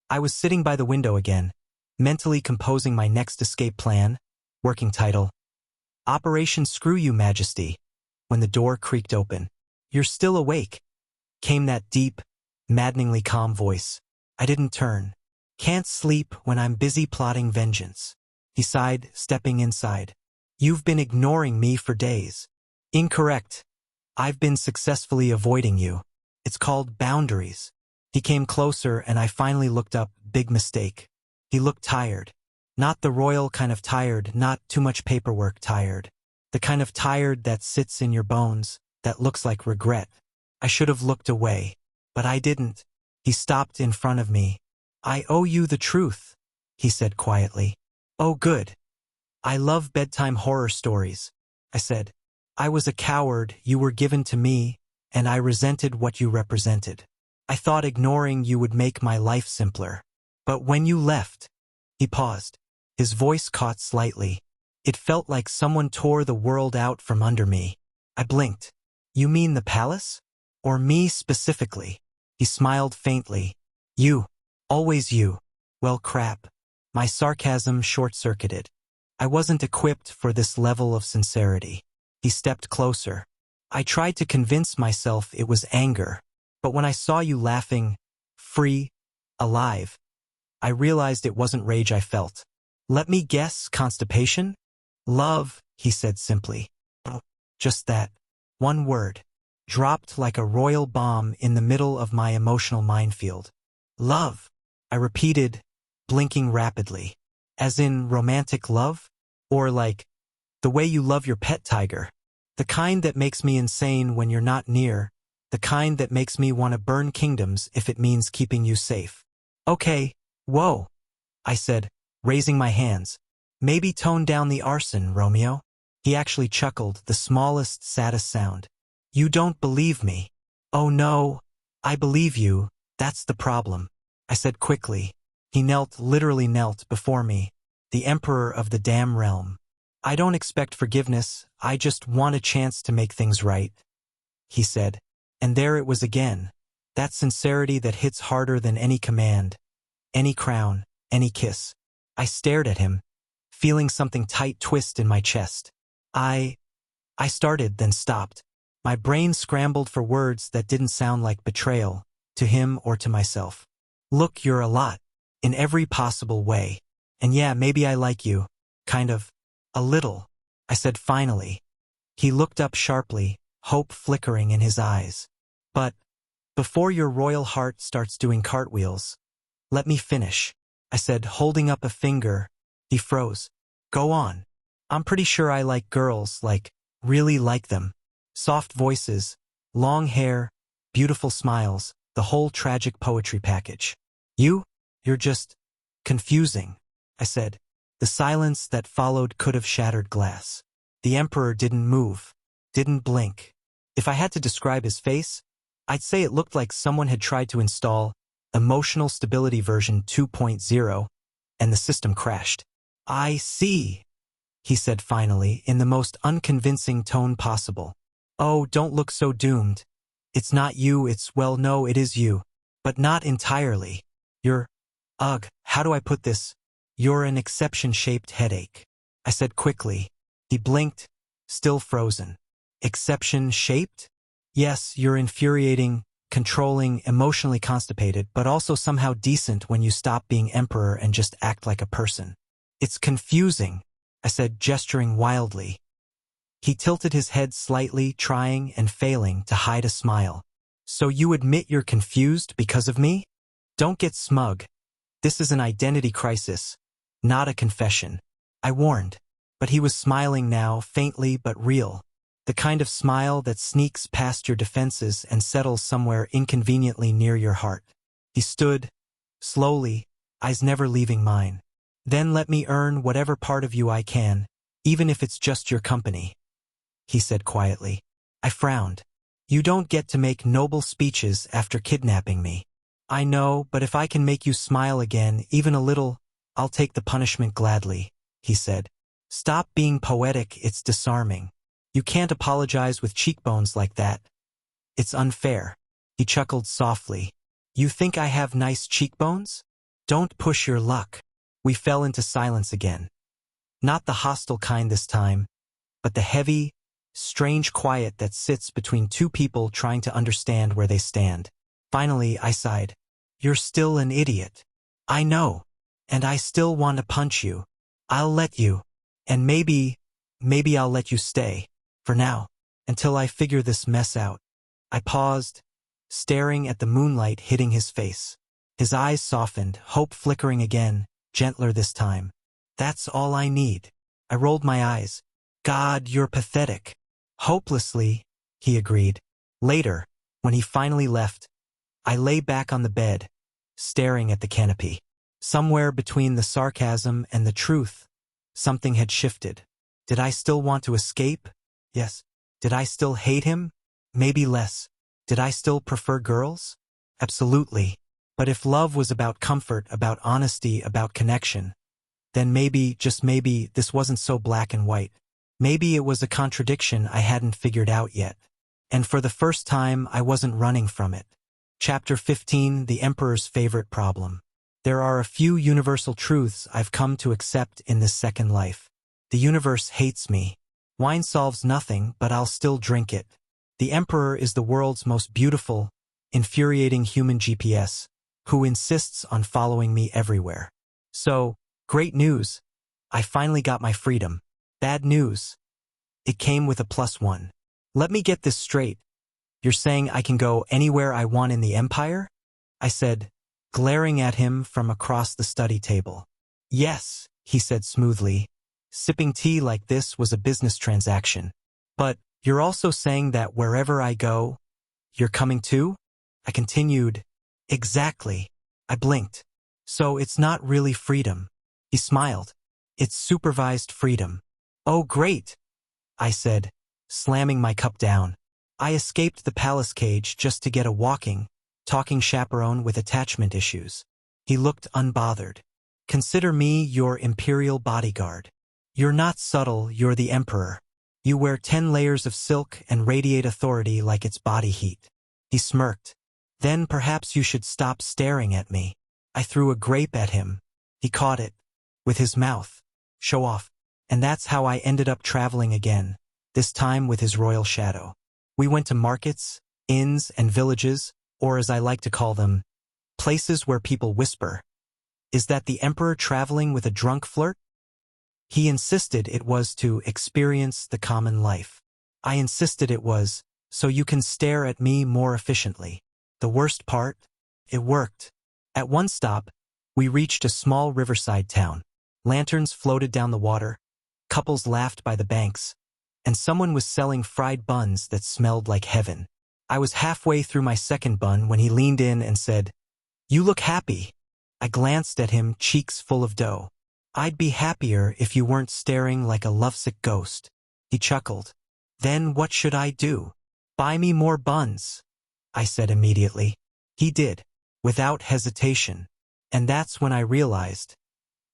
I was sitting by the window again, mentally composing my next escape plan. Working title, Operation Screw You, Majesty. When the door creaked open. You're still awake, came that deep, maddeningly calm voice. I didn't turn. Can't sleep when I'm busy plotting vengeance. He sighed, stepping inside. You've been ignoring me for days. Incorrect. I've been successfully avoiding you. It's called boundaries. He came closer and I finally looked up. Big mistake. He looked tired. Not the royal kind of tired, not too much paperwork tired. The kind of tired that sits in your bones, that looks like regret. I should have looked away. But I didn't. He stopped in front of me. I owe you the truth, he said quietly. Oh good. I love bedtime horror stories, I said. I was a coward, you were given to me, and I resented what you represented. I thought ignoring you would make my life simpler. But when you left, he paused. His voice caught slightly. It felt like someone tore the world out from under me. I blinked. You mean the palace? Or me specifically? He smiled faintly. You. Always you. Well, crap. My sarcasm short-circuited. I wasn't equipped for this level of sincerity. He stepped closer. I tried to convince myself it was anger. But when I saw you laughing, free, alive, I realized it wasn't rage I felt. Let me guess, constipation? Love, he said simply. Oh, just that. One word. Dropped like a royal bomb in the middle of my emotional minefield. Love, I repeated, blinking rapidly. As in romantic love? Or like, the way you love your pet tiger. The kind that makes me insane when you're not near. The kind that makes me want to burn kingdoms if it means keeping you safe. Okay, whoa, I said, raising my hands. Maybe tone down the arson, Romeo. He actually chuckled, the smallest, saddest sound. You don't believe me. Oh no, I believe you, that's the problem, I said quickly. He knelt, literally knelt, before me, the emperor of the damn realm. I don't expect forgiveness, I just want a chance to make things right, he said. And there it was again, that sincerity that hits harder than any command, any crown, any kiss. I stared at him, feeling something tight twist in my chest. I started, then stopped. My brain scrambled for words that didn't sound like betrayal, to him or to myself. Look, you're a lot, in every possible way. And yeah, maybe I like you, kind of, a little, I said finally. He looked up sharply, hope flickering in his eyes. But, before your royal heart starts doing cartwheels, let me finish, I said, holding up a finger. He froze. Go on. I'm pretty sure I like girls, like, really like them. Soft voices, long hair, beautiful smiles, the whole tragic poetry package. You're just confusing, I said. The silence that followed could have shattered glass. The emperor didn't move, didn't blink. If I had to describe his face, I'd say it looked like someone had tried to install Emotional Stability version 2.0, and the system crashed. I see, he said finally, in the most unconvincing tone possible. Oh, don't look so doomed. It's not you, well, no, it is you. But not entirely. How do I put this? You're an exception-shaped headache, I said quickly. He blinked, still frozen. Exception-shaped? Yes, you're infuriating, controlling, emotionally constipated, but also somehow decent when you stop being emperor and just act like a person. It's confusing, I said, gesturing wildly. He tilted his head slightly, trying and failing to hide a smile. So you admit you're confused because of me? Don't get smug. This is an identity crisis, not a confession. I warned, but he was smiling now, faintly but real. The kind of smile that sneaks past your defenses and settles somewhere inconveniently near your heart. He stood, slowly, eyes never leaving mine. Then let me earn whatever part of you I can, even if it's just your company, he said quietly. I frowned. You don't get to make noble speeches after kidnapping me. I know, but if I can make you smile again, even a little, I'll take the punishment gladly, he said. Stop being poetic, it's disarming. You can't apologize with cheekbones like that. It's unfair. He chuckled softly. You think I have nice cheekbones? Don't push your luck. We fell into silence again. Not the hostile kind this time, but the heavy, strange quiet that sits between two people trying to understand where they stand. Finally, I sighed. You're still an idiot. I know. And I still want to punch you. I'll let you. And maybe I'll let you stay. For now. Until I figure this mess out. I paused, staring at the moonlight hitting his face. His eyes softened, hope flickering again, gentler this time. That's all I need. I rolled my eyes. God, you're pathetic. Hopelessly, he agreed. Later, when he finally left, I lay back on the bed, staring at the canopy. Somewhere between the sarcasm and the truth, something had shifted. Did I still want to escape? Yes. Did I still hate him? Maybe less. Did I still prefer girls? Absolutely. But if love was about comfort, about honesty, about connection, then maybe, just maybe, this wasn't so black and white. Maybe it was a contradiction I hadn't figured out yet. And for the first time, I wasn't running from it. Chapter 15, The Emperor's Favorite Problem. There are a few universal truths I've come to accept in this second life. The universe hates me. Wine solves nothing, but I'll still drink it. The Emperor is the world's most beautiful, infuriating human GPS, who insists on following me everywhere. So, great news. I finally got my freedom. Bad news. It came with a +1. Let me get this straight. You're saying I can go anywhere I want in the Empire? I said, glaring at him from across the study table. Yes, he said smoothly. Sipping tea like this was a business transaction. But, you're also saying that wherever I go, you're coming too? I continued. Exactly. I blinked. So it's not really freedom. He smiled. It's supervised freedom. Oh, great, I said, slamming my cup down. I escaped the palace cage just to get a talking chaperone with attachment issues. He looked unbothered. Consider me your imperial bodyguard. You're not subtle, you're the emperor. You wear 10 layers of silk and radiate authority like it's body heat. He smirked. Then perhaps you should stop staring at me. I threw a grape at him. He caught it. With his mouth. Show off. And that's how I ended up traveling again, this time with his royal shadow. We went to markets, inns, and villages, or as I like to call them, places where people whisper. Is that the emperor traveling with a drunk flirt? He insisted it was to experience the common life. I insisted it was, so you can stare at me more efficiently. The worst part? It worked. At one stop, we reached a small riverside town. Lanterns floated down the water, couples laughed by the banks, and someone was selling fried buns that smelled like heaven. I was halfway through my second bun when he leaned in and said, "You look happy." I glanced at him, cheeks full of dough. "I'd be happier if you weren't staring like a lovesick ghost." He chuckled. "Then what should I do?" "Buy me more buns," I said immediately. He did, without hesitation. And that's when I realized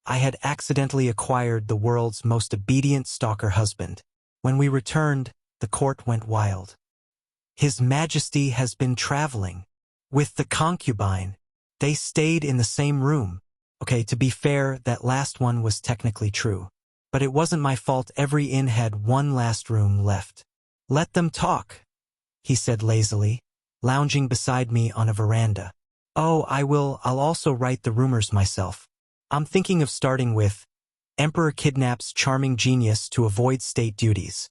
I had accidentally acquired the world's most obedient stalker husband. When we returned, the court went wild. His Majesty has been traveling with the concubine. They stayed in the same room. Okay, to be fair, that last one was technically true. But it wasn't my fault. Every inn had one last room left. "Let them talk," he said lazily, lounging beside me on a veranda. "Oh, I'll also write the rumors myself. I'm thinking of starting with, Emperor kidnaps charming genius to avoid state duties."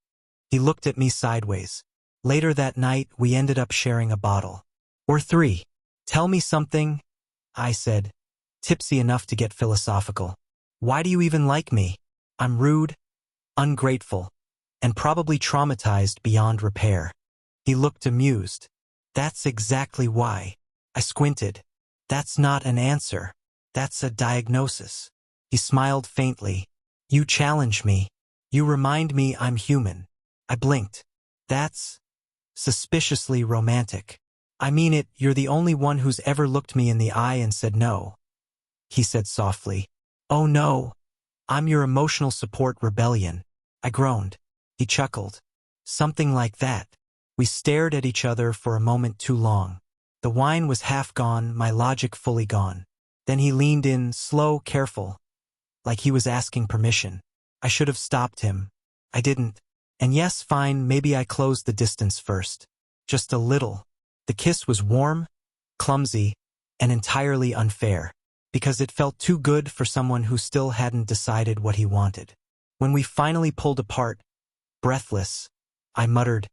He looked at me sideways. Later that night, we ended up sharing a bottle. Or 3. "Tell me something," I said, tipsy enough to get philosophical. "Why do you even like me? I'm rude, ungrateful, and probably traumatized beyond repair." He looked amused. "That's exactly why." I squinted. "That's not an answer. That's a diagnosis." He smiled faintly. "You challenge me. You remind me I'm human." I blinked. "That's suspiciously romantic." "I mean it, you're the only one who's ever looked me in the eye and said no," he said softly. "Oh no, I'm your emotional support rebellion." I groaned. He chuckled. "Something like that." We stared at each other for a moment too long. The wine was half gone, my logic fully gone. Then he leaned in, slow, careful, like he was asking permission. I should have stopped him. I didn't. And yes, fine, maybe I closed the distance first. Just a little. The kiss was warm, clumsy, and entirely unfair, because it felt too good for someone who still hadn't decided what he wanted. When we finally pulled apart, breathless, I muttered,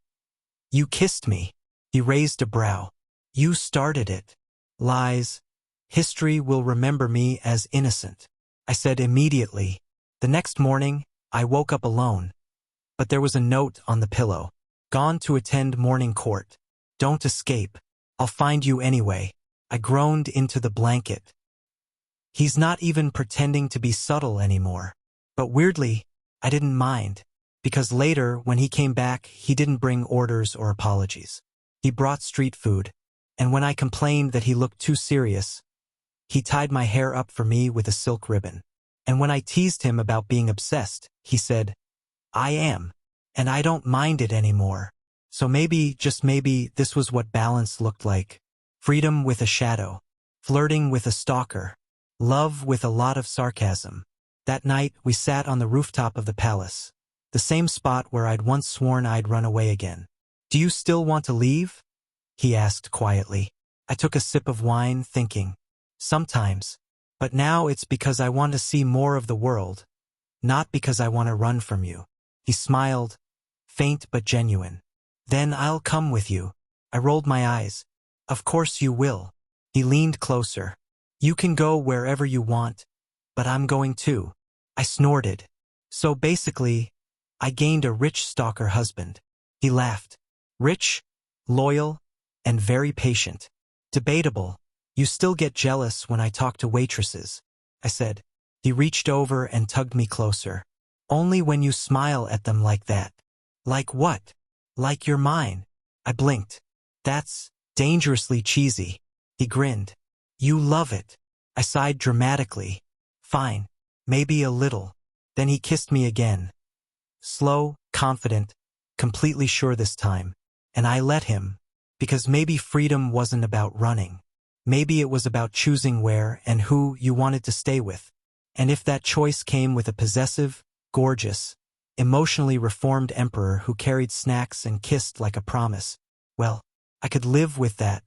"You kissed me." He raised a brow. "You started it." "Lies. History will remember me as innocent," I said immediately. The next morning, I woke up alone. But there was a note on the pillow. "Gone to attend morning court. Don't escape. I'll find you anyway." I groaned into the blanket. He's not even pretending to be subtle anymore. But weirdly, I didn't mind. Because later, when he came back, he didn't bring orders or apologies. He brought street food. And when I complained that he looked too serious, he tied my hair up for me with a silk ribbon. And when I teased him about being obsessed, he said, "I am. And I don't mind it anymore." So maybe, just maybe, this was what balance looked like. Freedom with a shadow. Flirting with a stalker. Love with a lot of sarcasm. That night, we sat on the rooftop of the palace. The same spot where I'd once sworn I'd run away again. "Do you still want to leave?" he asked quietly. I took a sip of wine, thinking, sometimes. But now it's because I want to see more of the world, not because I want to run from you. He smiled, faint but genuine. "Then I'll come with you." I rolled my eyes. "Of course you will." He leaned closer. "You can go wherever you want, but I'm going too." I snorted. "So basically, I gained a rich stalker husband." He laughed. "Rich, loyal, and very patient." "Debatable. You still get jealous when I talk to waitresses," I said. He reached over and tugged me closer. "Only when you smile at them like that." "Like what?" "Like you're mine." I blinked. "That's dangerously cheesy." He grinned. "You love it." I sighed dramatically. Fine. Maybe a little. Then he kissed me again. Slow, confident, completely sure this time. And I let him. Because maybe freedom wasn't about running. Maybe it was about choosing where and who you wanted to stay with. And if that choice came with a possessive, gorgeous, emotionally reformed emperor who carried snacks and kissed like a promise, well, I could live with that